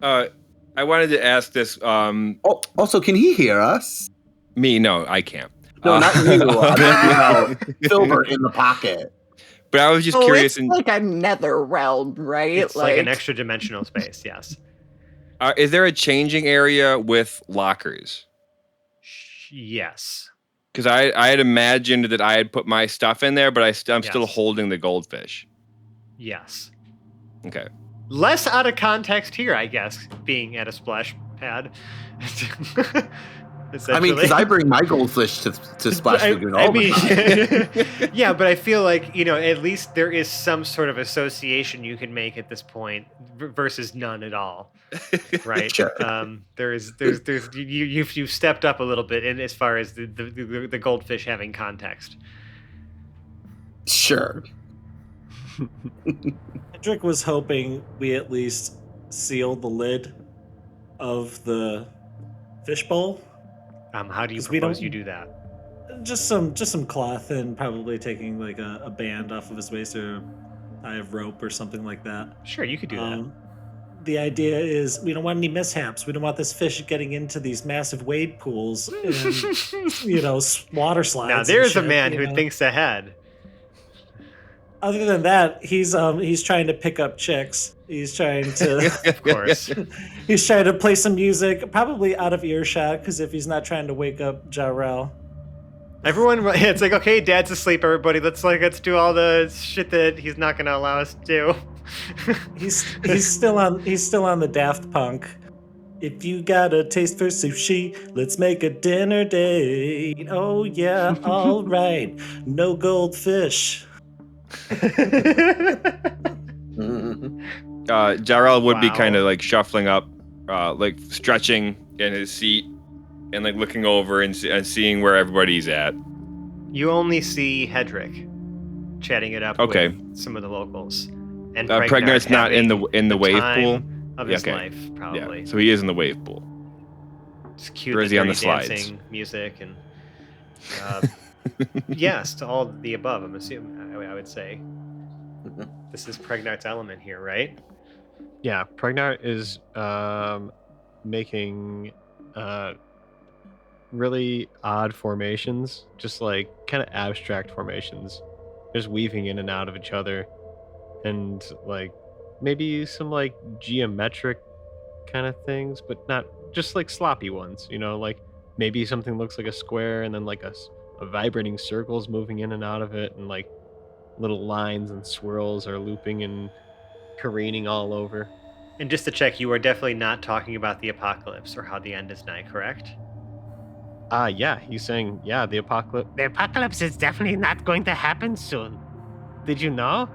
I wanted to ask this. Oh, also, can he hear us? Me? No, I can't. No, not you. I'm talking about Filbert in the pocket. But I was just Oh, curious. it's like a nether realm, right? It's like an extra dimensional space, yes. Is there a changing area with lockers? Yes. Because I had imagined that I had put my stuff in there, but I'm still Yes. holding the goldfish. Yes. Okay. Less out of context here, I guess, being at a splash pad. I mean, because I bring my goldfish to Splash Lagoon all the time. yeah, but I feel like, at least there is some sort of association you can make at this point versus none at all. Right? Sure. There's you've stepped up a little bit in as far as the goldfish having context. Sure. Hendrik was hoping we at least sealed the lid of the fishbowl. How do you 'Cause we propose don't- you do that? Just some cloth and probably taking like a band off of his waist or tie of rope or something like that. Sure, you could do that. The idea is we don't want any mishaps. We don't want this fish getting into these massive wade pools and water slides. Now and there's a shit, man you who know? thinks ahead. Other than that, he's trying to pick up chicks. He's trying to Of course. he's trying to play some music, probably out of earshot, because if he's not trying to wake up Jarrell. Everyone, it's like, okay, Dad's asleep. Everybody, let's do all the shit that he's not gonna allow us to do. He's still on the Daft Punk. If you got a taste for sushi, let's make a dinner date. Oh yeah, all right. No goldfish. Jarrell would be Wow. kind of like shuffling up, like stretching in his seat, and like looking over and seeing seeing where everybody's at. You only see Hedrick chatting it up Okay. with some of the locals. And Pregnart's not in the wave time pool. of Yeah, his okay. life, probably. Yeah, so he is in the wave pool. It's cute. Or is he on the dirty slides? dancing music and yes to all of the above. I'm assuming. I would say this is Pregnart's element here, right? Yeah, Pregnart is making really odd formations, just like kind of abstract formations, just weaving in and out of each other, and like maybe some like geometric kind of things, but not just like sloppy ones, like maybe something looks like a square and then like a vibrating circles moving in and out of it, and like little lines and swirls are looping and careening all over. And just to check, you are definitely not talking about the apocalypse or how the end is nigh, correct? Yeah, he's saying, yeah, the apocalypse. The apocalypse is definitely not going to happen soon. Did you know?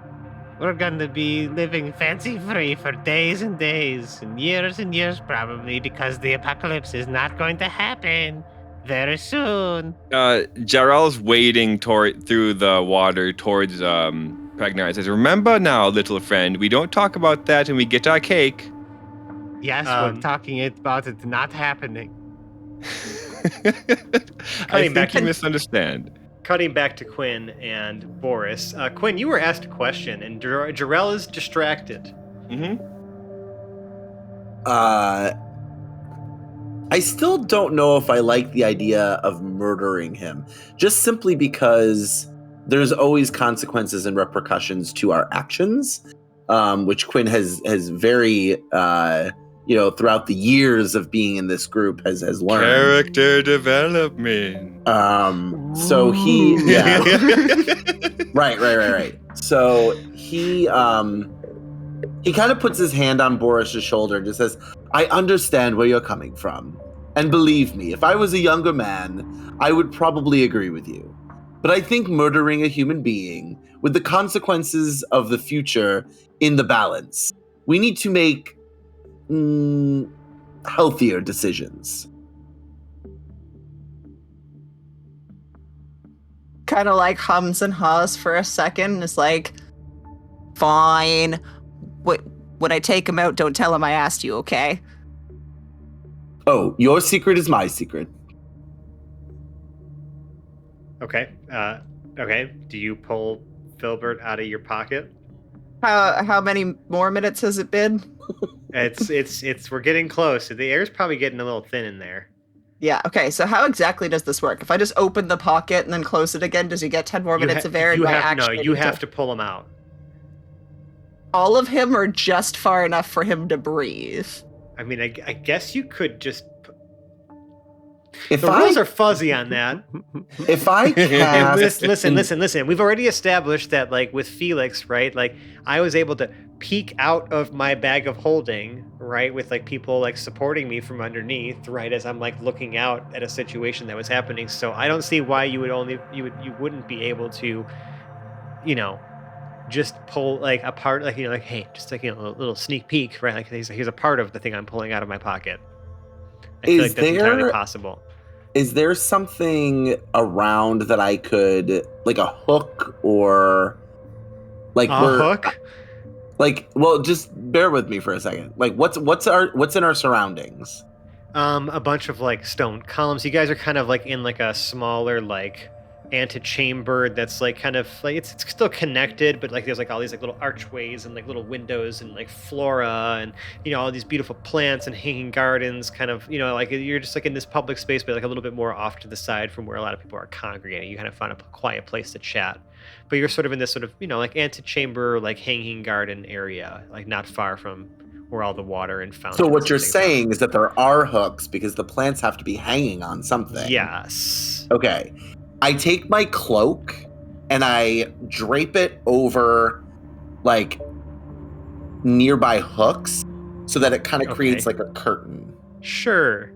We're going to be living fancy-free for days and days, and years probably, because the apocalypse is not going to happen very soon. Jarrell's wading through the water towards Pregnart. Says, "Remember now, little friend, we don't talk about that and we get our cake." Yes, we're talking about it not happening. I back think you to- misunderstand. Cutting back to Quinn and Boris. Quinn, you were asked a question, and Jarrell is distracted. Mm-hmm. I still don't know if I like the idea of murdering him, just simply because there's always consequences and repercussions to our actions, which Quinn has very, throughout the years of being in this group has learned. Character development. So he, yeah, right. So he kind of puts his hand on Boris's shoulder and just says, "I understand where you're coming from. And believe me, if I was a younger man, I would probably agree with you. But I think murdering a human being, with the consequences of the future in the balance, we need to make healthier decisions." Kind of like hums and haws for a second. It's like, fine. When I take him out, don't tell him I asked you, okay? Oh, your secret is my secret. Okay. Okay. Do you pull Filbert out of your pocket? How many more minutes has it been? It's we're getting close. The air's probably getting a little thin in there. Yeah, okay, so how exactly does this work? If I just open the pocket and then close it again, does he get 10 more minutes of air? You Do I have actually you need have to pull him out. all of him, or just far enough for him to breathe? I mean, I guess you could just. If The rules are fuzzy on that. if I cast, Listen. We've already established that, like, with Felix, right? Like, I was able to peek out of my bag of holding, right, with like people like supporting me from underneath, right, as I'm like looking out at a situation that was happening. So I don't see why you wouldn't be able to, just pull like a part, like like, hey, just like a little sneak peek, right? Like here's a part of the thing I'm pulling out of my pocket. I feel like that's entirely possible. Is there something around that I could, like a hook or like Hook? Like, well, just bear with me for a second. Like, what's in our surroundings? A bunch of like stone columns. You guys are kind of like in like a smaller like antechamber that's like kind of like it's still connected, but like there's like all these like little archways and like little windows and like flora and all these beautiful plants and hanging gardens, kind of like you're just like in this public space, but like a little bit more off to the side from where a lot of people are congregating. You kind of find a quiet place to chat, but you're sort of in this sort of like antechamber, like hanging garden area, like not far from where all the water and fountains. So what you're and things saying is that there are hooks because the plants have to be hanging on something. Yes. Okay. I take my cloak and I drape it over like nearby hooks so that it kind of creates like a curtain. Sure.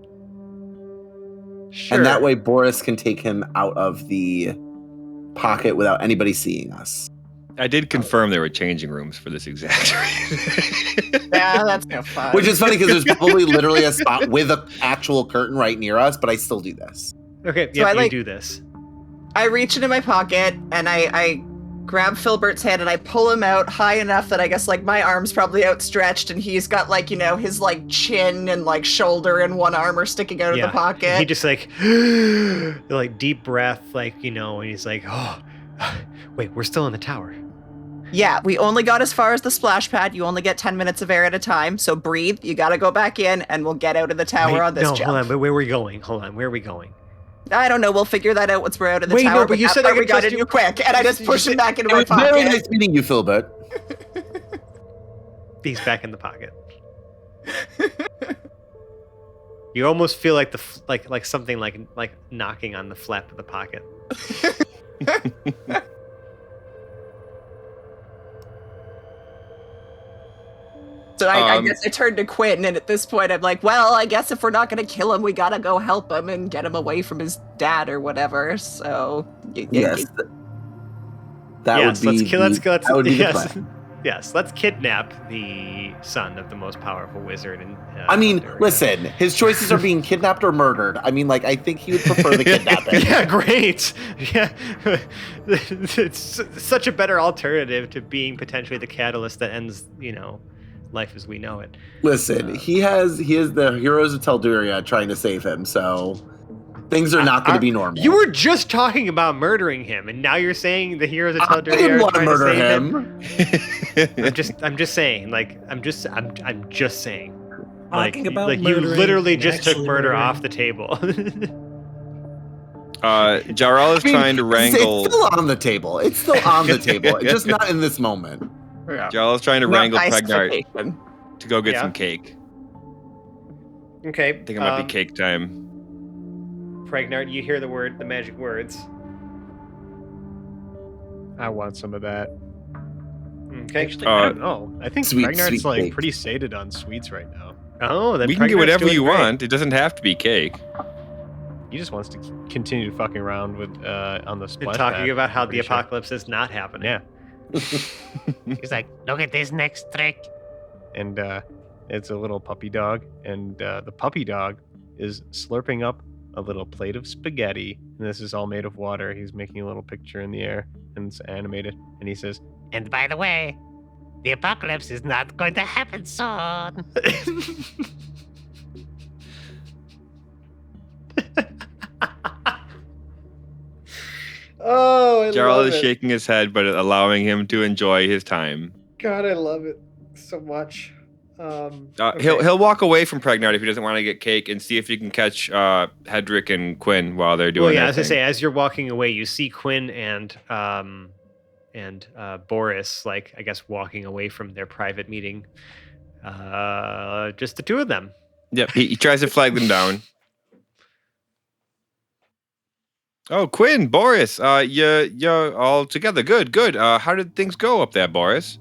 And that way Boris can take him out of the pocket without anybody seeing us. I did confirm there were changing rooms for this exact reason. Yeah, that's no fun. Which is funny because there's probably literally a spot with an actual curtain right near us, but I still do this. Okay, So you do this. I reach into my pocket and I grab Filbert's hand and I pull him out high enough that I guess like my arm's probably outstretched and he's got like, his like chin and like shoulder and one arm are sticking out of the pocket. And he just like, like deep breath, like, and he's like, oh, wait, we're still in the tower. Yeah, we only got as far as the splash pad. You only get 10 minutes of air at a time. So breathe. You got to go back in and we'll get out of the tower on this jump. Hold on, but where are we going? Hold on, where are we going? I don't know. We'll figure that out once we're out of the Wait, tower. no, but you said I could we got trust to you. do quick, and I just push him back into my It was very pocket. nice meeting you, Filbert. He's back in the pocket. You almost feel like like something like knocking on the flap of the pocket. So I guess I turned to Quinn, and at this point I'm like, well, I guess if we're not going to kill him, we got to go help him and get him away from his dad or whatever. So Yes. That would be the plan. Yes, let's kidnap the son of the most powerful wizard. And I mean, listen, his choices are being kidnapped or murdered. I mean, like, I think he would prefer the kidnapping. Yeah, great. Yeah, it's such a better alternative to being potentially the catalyst that ends, life as we know it. Listen, he is the heroes of Telduria trying to save him, so things are not going to be normal. You were just talking about murdering him, and now you're saying the heroes of Telduria I didn't are want to trying murder to save him. I'm just saying, like, I'm just saying. Like, Talking about you murdering literally and just took actually murder murdering. off the table. Jarrell is trying to wrangle. It's still on the table. It's still on the table. It's just not in this moment. Jarrell is trying to wrangle Pregnart to go get some cake. Okay. I think it might be cake time. Pregnart, you hear the magic words. I want some of that. Okay. Actually, I don't know. I think Sweet, Pregnart's sweet like cake. pretty sated on sweets right now. Oh, then We can get Pregnart's whatever doing you great. want. It doesn't have to be cake. He just wants to continue fucking around with on the And splash talking pad, about how I'm the pretty sure. apocalypse is not happening. Yeah, He's like, look at this next trick. and it's a little puppy dog, and the puppy dog is slurping up a little plate of spaghetti, and this is all made of water. He's making a little picture in the air, and it's animated, and he says, And by the way, the apocalypse is not going to happen soon. Oh, I Jarrell love is it. shaking his head, but allowing him to enjoy his time. God, I love it so much. Okay. He'll walk away from Pregnart if he doesn't want to get cake, and see if he can catch Hedrick and Quinn while they're doing. Well, yeah, their as I thing. say, as you're walking away, you see Quinn and Boris, like, I guess, walking away from their private meeting. Just the two of them. Yep, he tries to flag them down. Oh, Quinn, Boris, you're all together. Good. How did things go up there, Boris?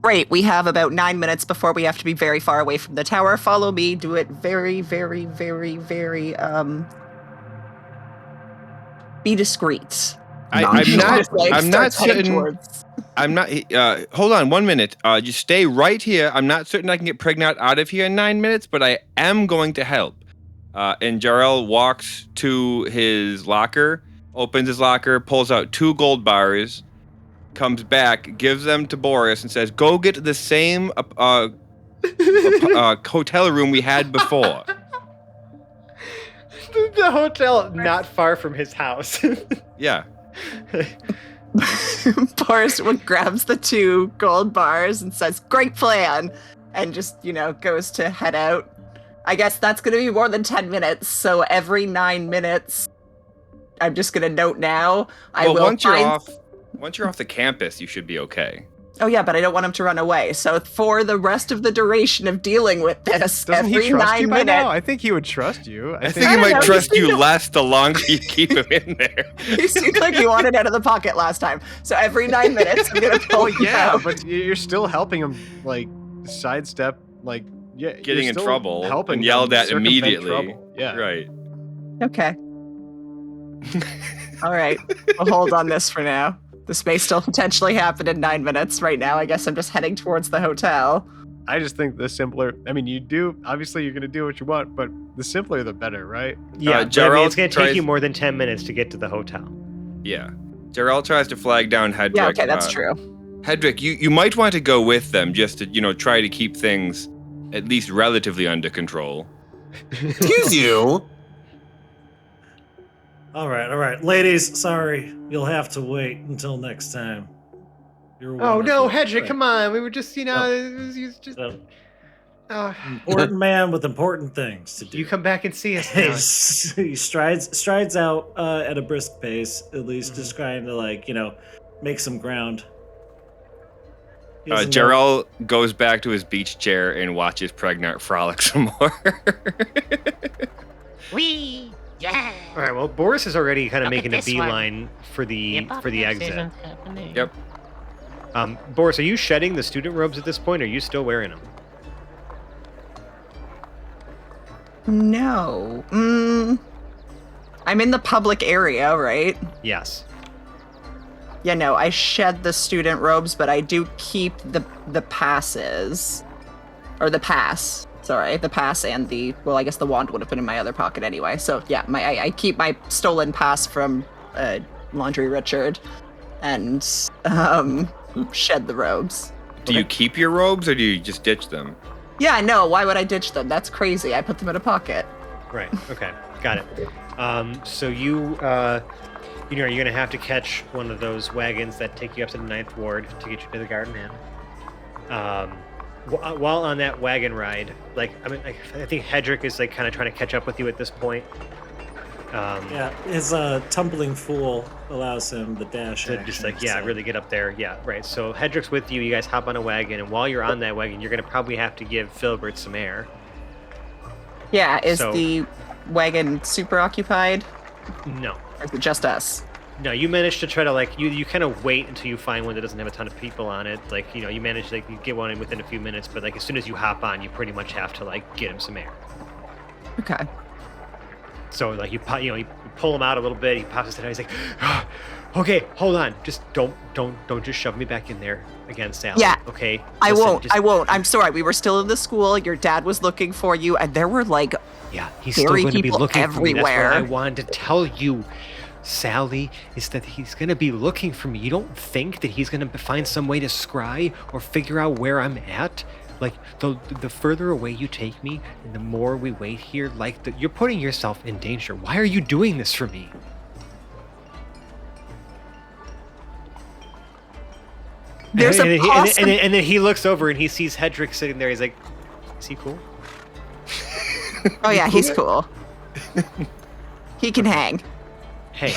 Great. We have about 9 minutes before we have to be very far away from the tower. Follow me. Do it very, very, very, very, be discreet. I'm not Starts heading certain. towards- I'm not. Hold on 1 minute. You stay right here. I'm not certain I can get Pregnant out of here in 9 minutes, but I am going to help. And Jarrell walks to his locker, opens his locker, pulls out 2 gold bars, comes back, gives them to Boris, and says, "Go get the same hotel room we had before." a hotel not far from his house. Yeah. Boris grabs the 2 gold bars and says, "Great plan," and just, goes to head out. I guess that's going to be more than 10 minutes, so every 9 minutes, I'm just going to note now, once you're off the campus, you should be okay. Oh yeah, but I don't want him to run away. So for the rest of the duration of dealing with this, Doesn't every he trust 9 you by minutes, now? I think he would trust you. I think he don't might know, trust he's you less the longer you keep him in there. he seemed like he wanted out of the pocket last time. So every 9 minutes, I'm gonna pull Oh him yeah, out. but you're still helping him like sidestep, like yeah, Getting you're in still trouble helping and yelled him at circumvent immediately. trouble. Yeah, Right. Okay. All right. We'll hold on this for now. This may still potentially happen in 9 minutes. Right now, I guess I'm just heading towards the hotel. I just think the simpler. I mean, obviously you're gonna do what you want, but the simpler the better, right? Yeah, but I mean, Gerald it's going to take tries- you more than 10 minutes to get to the hotel. Yeah. Jarrell tries to flag down Hedrick. Yeah, okay, that's true. Hedrick, you might want to go with them just to, try to keep things at least relatively under control. Excuse you. All right. Ladies, sorry. You'll have to wait until next time. You're Oh, no, wonderful. Hedrick, Right. come on. We were just, it was just... So, Oh, important man with important things to do. you come back and see us he now. strides out at a brisk pace, at least Mm-hmm. just trying to make some ground. He doesn't know- Jarrell goes back to his beach chair and watches Pregnant frolic some more. Wee! Yeah! All right, well, Boris is already kind of Look at making a this one. beeline for the apocalypse exit. isn't happening. Yep. Boris, are you shedding the student robes at this point, or are you still wearing them? No. I'm in the public area, right? Yes. Yeah, no, I shed the student robes, but I do keep the passes. Or the pass. Sorry, the pass and I guess the wand would have been in my other pocket anyway. So yeah, I keep my stolen pass from Laundry Richard and shed the robes. Do you keep your robes or do you just ditch them? Yeah, no, why would I ditch them? That's crazy. I put them in a pocket. Right. Okay. Got it. So you're going to have to catch one of those wagons that take you up to the 9th Ward to get you to the Garden Inn. While on that wagon ride, I think Hedrick is kind of trying to catch up with you at this point. Yeah, his tumbling fool allows him the dash To action. just so- really get up there. Yeah, right. So Hedrick's with you. You guys hop on a wagon, and while you're on that wagon, you're gonna probably have to give Filbert some air. Yeah, is So- the wagon super occupied? No, Or is it just us? no. You manage to try to you kind of wait until you find one that doesn't have a ton of people on it. You manage to you get one in within a few minutes, but as soon as you hop on, you pretty much have to get him some air. Okay. So you pull him out a little bit. He pops his head out. He's like, "Ah, okay, hold on. Just don't just shove me back in there again, Sally. Yeah, Okay. I Listen, won't. just- I won't. I'm sorry. We were still in the school. Your dad was looking for you, and there were Yeah, he's still Scary going to be people looking for me. That's everywhere. what I wanted to tell you, Sally, is that he's going to be looking for me. You don't think that he's going to find some way to scry or figure out where I'm at? The further away you take me, and the more we wait here, you're putting yourself in danger. Why are you doing this for me? There's and, a then he, possible. and then he looks over and he sees Hedrick sitting there. He's like, is he cool? Oh yeah, he's cool. He can hang. Hey,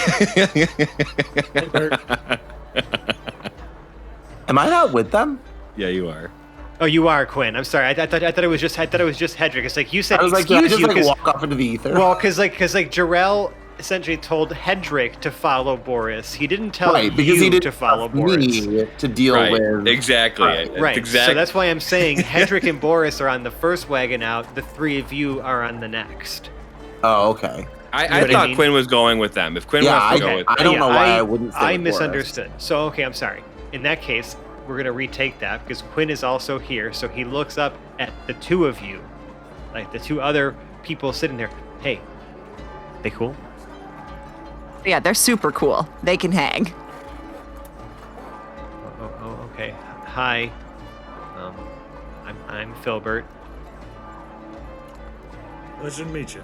Am I not with them? Yeah, you are. oh, you are Quinn. I'm sorry. I thought it was just Hedrick. It's like you said. I was like, excuse yeah, just you, 'cause- walk off into the ether. well, because Jarrell essentially told Hedrick to follow Boris. He didn't tell right, because you he didn't to follow trust Boris. me to deal Right. with. Exactly. Right. Exactly. So that's why I'm saying Hedrick and Boris are on the first wagon out. The three of you are on the next. Oh, okay. I know what I thought mean? Quinn was going with them. If Quinn Yeah, wants to okay. go with I them. don't know why I wouldn't stay I with Boris. misunderstood. So okay, I'm sorry. In that case, we're gonna retake that because Quinn is also here. So he looks up at the two of you, the two other people sitting there. Hey, they cool? Yeah, they're super cool. They can hang. Oh, okay. Hi. I'm Filbert. Pleasure to meet you.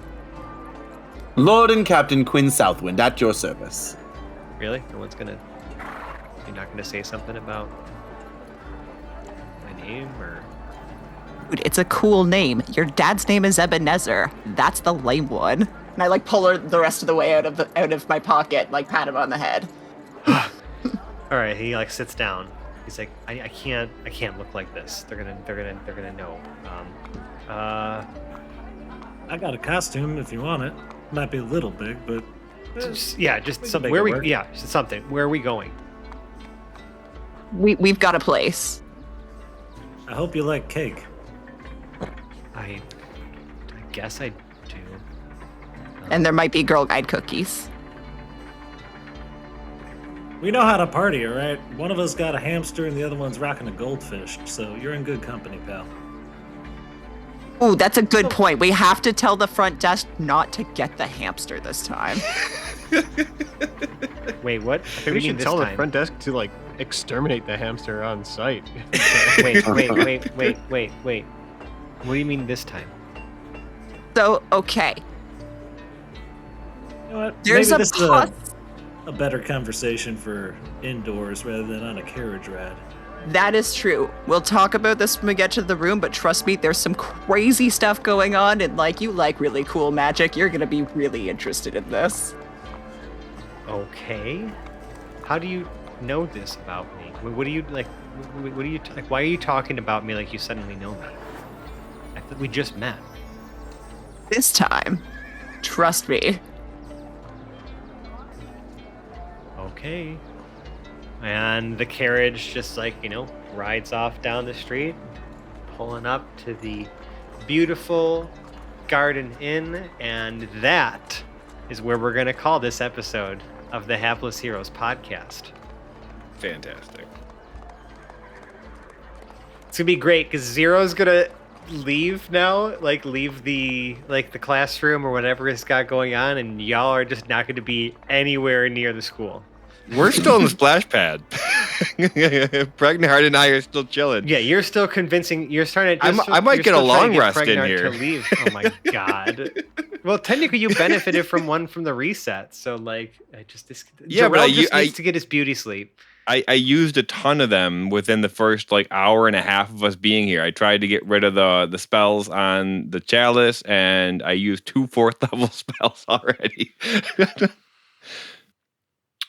Lord and Captain Quinn Southwind, at your service. Really? No one's gonna. You're not gonna say something about my name or? Dude, it's a cool name. Your dad's name is Ebenezer. That's the lame one. And I like pull her the rest of the way out of my pocket, like pat him on the head. All right. He like sits down. He's like, I can't look like this. They're gonna know. I got a costume if you want it. Might be a little big, but Just we can something. make Where it we? work. Yeah, just something. Where are we going? We've got a place. I hope you like cake. I guess I do. And there might be Girl Guide cookies. We know how to party, all right? One of us got a hamster and the other one's rocking a goldfish, so you're in good company, pal. Ooh, that's a good point. We have to tell the front desk not to get the hamster this time. Wait, what? I think we should tell the front desk to like exterminate the hamster on site. Wait. What do you mean this time? So, okay. You know what? There's Maybe a this is pos- a better conversation for indoors rather than on a carriage ride. That is true. We'll talk about this when we get to the room, but trust me, there's some crazy stuff going on, and like you like really cool magic, you're gonna be really interested in this. Okay. How do you know this about me? What do you like? What do you like? Why are you talking about me like you suddenly know me? I thought we just met. This time, trust me. Okay. And the carriage just like, rides off down the street, pulling up to the beautiful Garden Inn, and that is where we're going to call this episode of the Hapless Heroes podcast. Fantastic. It's going to be great because Zero's going to leave now, leave the classroom or whatever it's got going on, and y'all are just not going to be anywhere near the school. We're still in the splash pad. Pregnant and I are still chilling. Yeah, you're still convincing. You're starting to. I might get a long rest in Pregnant here. To leave. Oh my god. Well, technically, you benefited from one from the reset. So, Yeah, but Jarrell just needs to get his beauty sleep. I used a ton of them within the first hour and a half of us being here. I tried to get rid of the spells on the chalice, and I used 2 4th level spells already.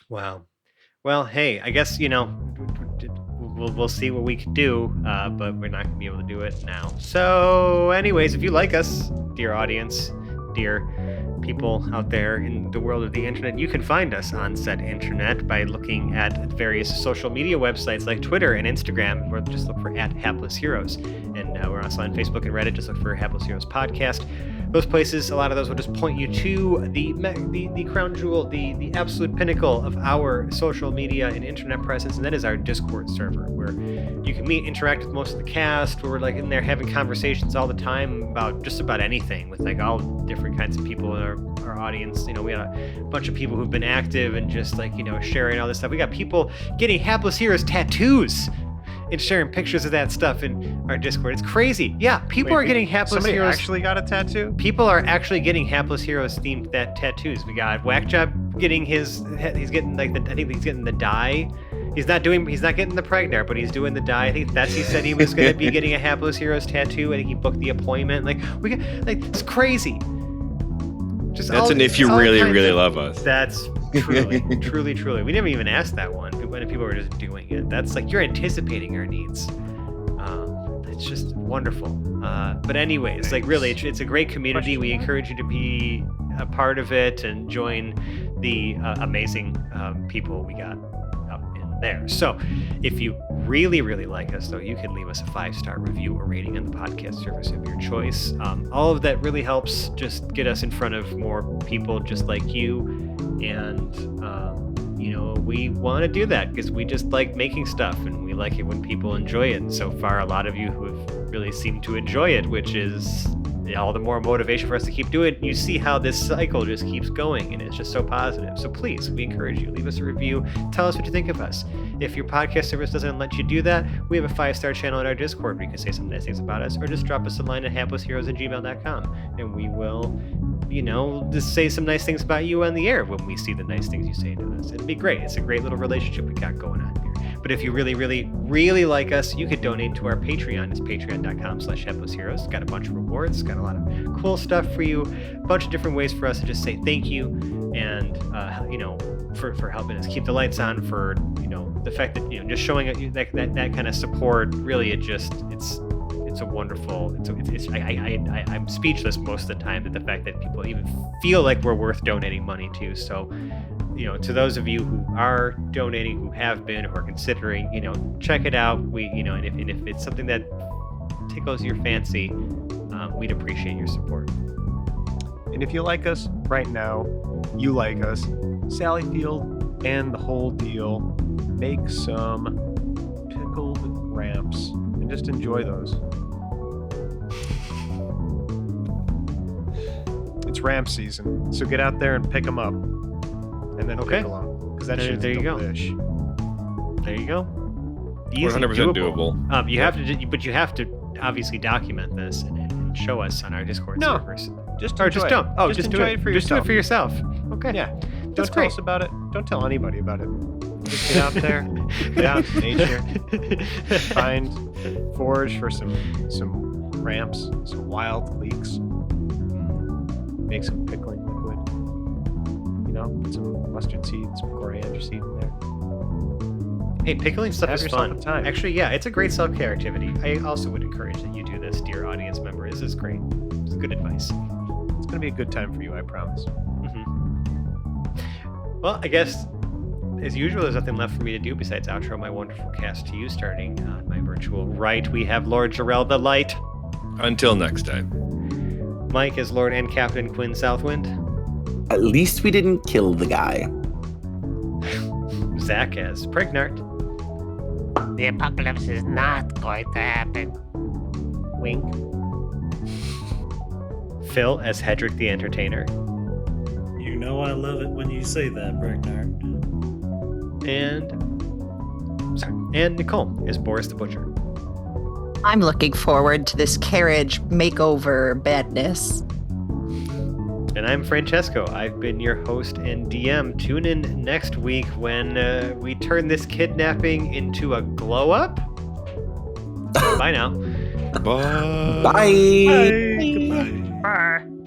Wow. Well, hey, I guess we'll see what we can do, but we're not gonna be able to do it now. So, anyways, if you like us, dear audience, dear people out there in the world of the internet, you can find us on said internet by looking at various social media websites like Twitter and Instagram, or just look for @HaplessHeroes. And we're also on Facebook and Reddit, just look for Hapless Heroes Podcast. Those places, a lot of those will just point you to the crown jewel, the absolute pinnacle of our social media and internet presence, and that is our Discord server, where you can interact with most of the cast, where we're in there having conversations all the time about just about anything with all different kinds of people in our audience. We got a bunch of people who've been active and just sharing all this stuff. We got people getting Hapless Heroes tattoos and sharing pictures of that stuff in our Discord. It's crazy. Yeah, people are getting Hapless Somebody Heroes. actually got a tattoo? People are actually getting Hapless Heroes themed tattoos. We got Whackjob getting he's getting I think he's getting the dye. He's not getting the Pregnar, but he's doing the dye. I think he said he was going to be getting a Hapless Heroes tattoo, and he booked the appointment. We got it's crazy. That's an if you really, really love us. That's truly. We didn't even ask that one. When people were just doing it. That's you're anticipating our needs. It's just wonderful. But anyways, really, it's a great community. We encourage you to be a part of it and join the amazing people we got up in there. So if you really, really like us, though, you can leave us a 5-star review or rating on the podcast service of your choice. All of that really helps just get us in front of more people just like you. And, we want to do that because we just like making stuff and we like it when people enjoy it. And so far, a lot of you who have really seemed to enjoy it, which is all the more motivation for us to keep doing it. You see how this cycle just keeps going and it's just so positive. So please, we encourage you, leave us a review, tell us what you think of us. If your podcast service doesn't let you do that, we have a 5-star channel in our Discord where you can say some nice things about us, or just drop us a line at haplessheroes@gmail.com and we will just say some nice things about you on the air when we see the nice things you say to us. It'd be great. It's a great little relationship we got going on here. But if you really, really, really like us, you could donate to our Patreon. It's patreon.com/HeadlessHeroes. It's got a bunch of rewards. It's got a lot of cool stuff for you. A bunch of different ways for us to just say thank you and, for helping us keep the lights on, for, the fact that, just showing that kind of support. Really, it's a wonderful. I'm speechless most of the time at the fact that people even feel like we're worth donating money to. So, to those of you who are donating, who have been, who are considering, check it out. And if it's something that tickles your fancy, we'd appreciate your support. And if you like us right now, you like us, Sally Field and the whole deal, make some pickled ramps and just enjoy those. It's ramp season, so get out there and pick them up, and then pickle them, because that shit's delish. There you go. Easy, 100% doable. You have to obviously document this and show us on our Discord servers. Just or enjoy just it. don't. Oh, just do enjoy it for Just do yourself. it for yourself. Okay. Yeah. That's Don't tell great. us about it. Don't tell anybody about it. Just get out there, get out in nature, forage for some ramps, some wild leeks, make some pickling liquid. Put some mustard seed, some coriander seed in there. Hey, pickling stuff Have is yourself fun. a time. Actually, yeah, it's a great self-care activity. I also would encourage that you do this, dear audience member. This is great. It's good advice. It's gonna be a good time for you, I promise. Well, I guess, as usual, there's nothing left for me to do besides outro my wonderful cast to you, starting on my virtual right. We have Lord Jarrell the Light. Until next time. Mike as Lord and Captain Quinn Southwind. At least we didn't kill the guy. Zach as Pregnart. The apocalypse is not going to happen. Wink. Phil as Hedrick the Entertainer. You know I love it when you say that, Brecknard. And Nicole as Boris the Butcher. I'm looking forward to this carriage makeover badness. And I'm Francesco. I've been your host and DM. Tune in next week when we turn this kidnapping into a glow up. Bye now. Bye. Bye. Goodbye. Bye.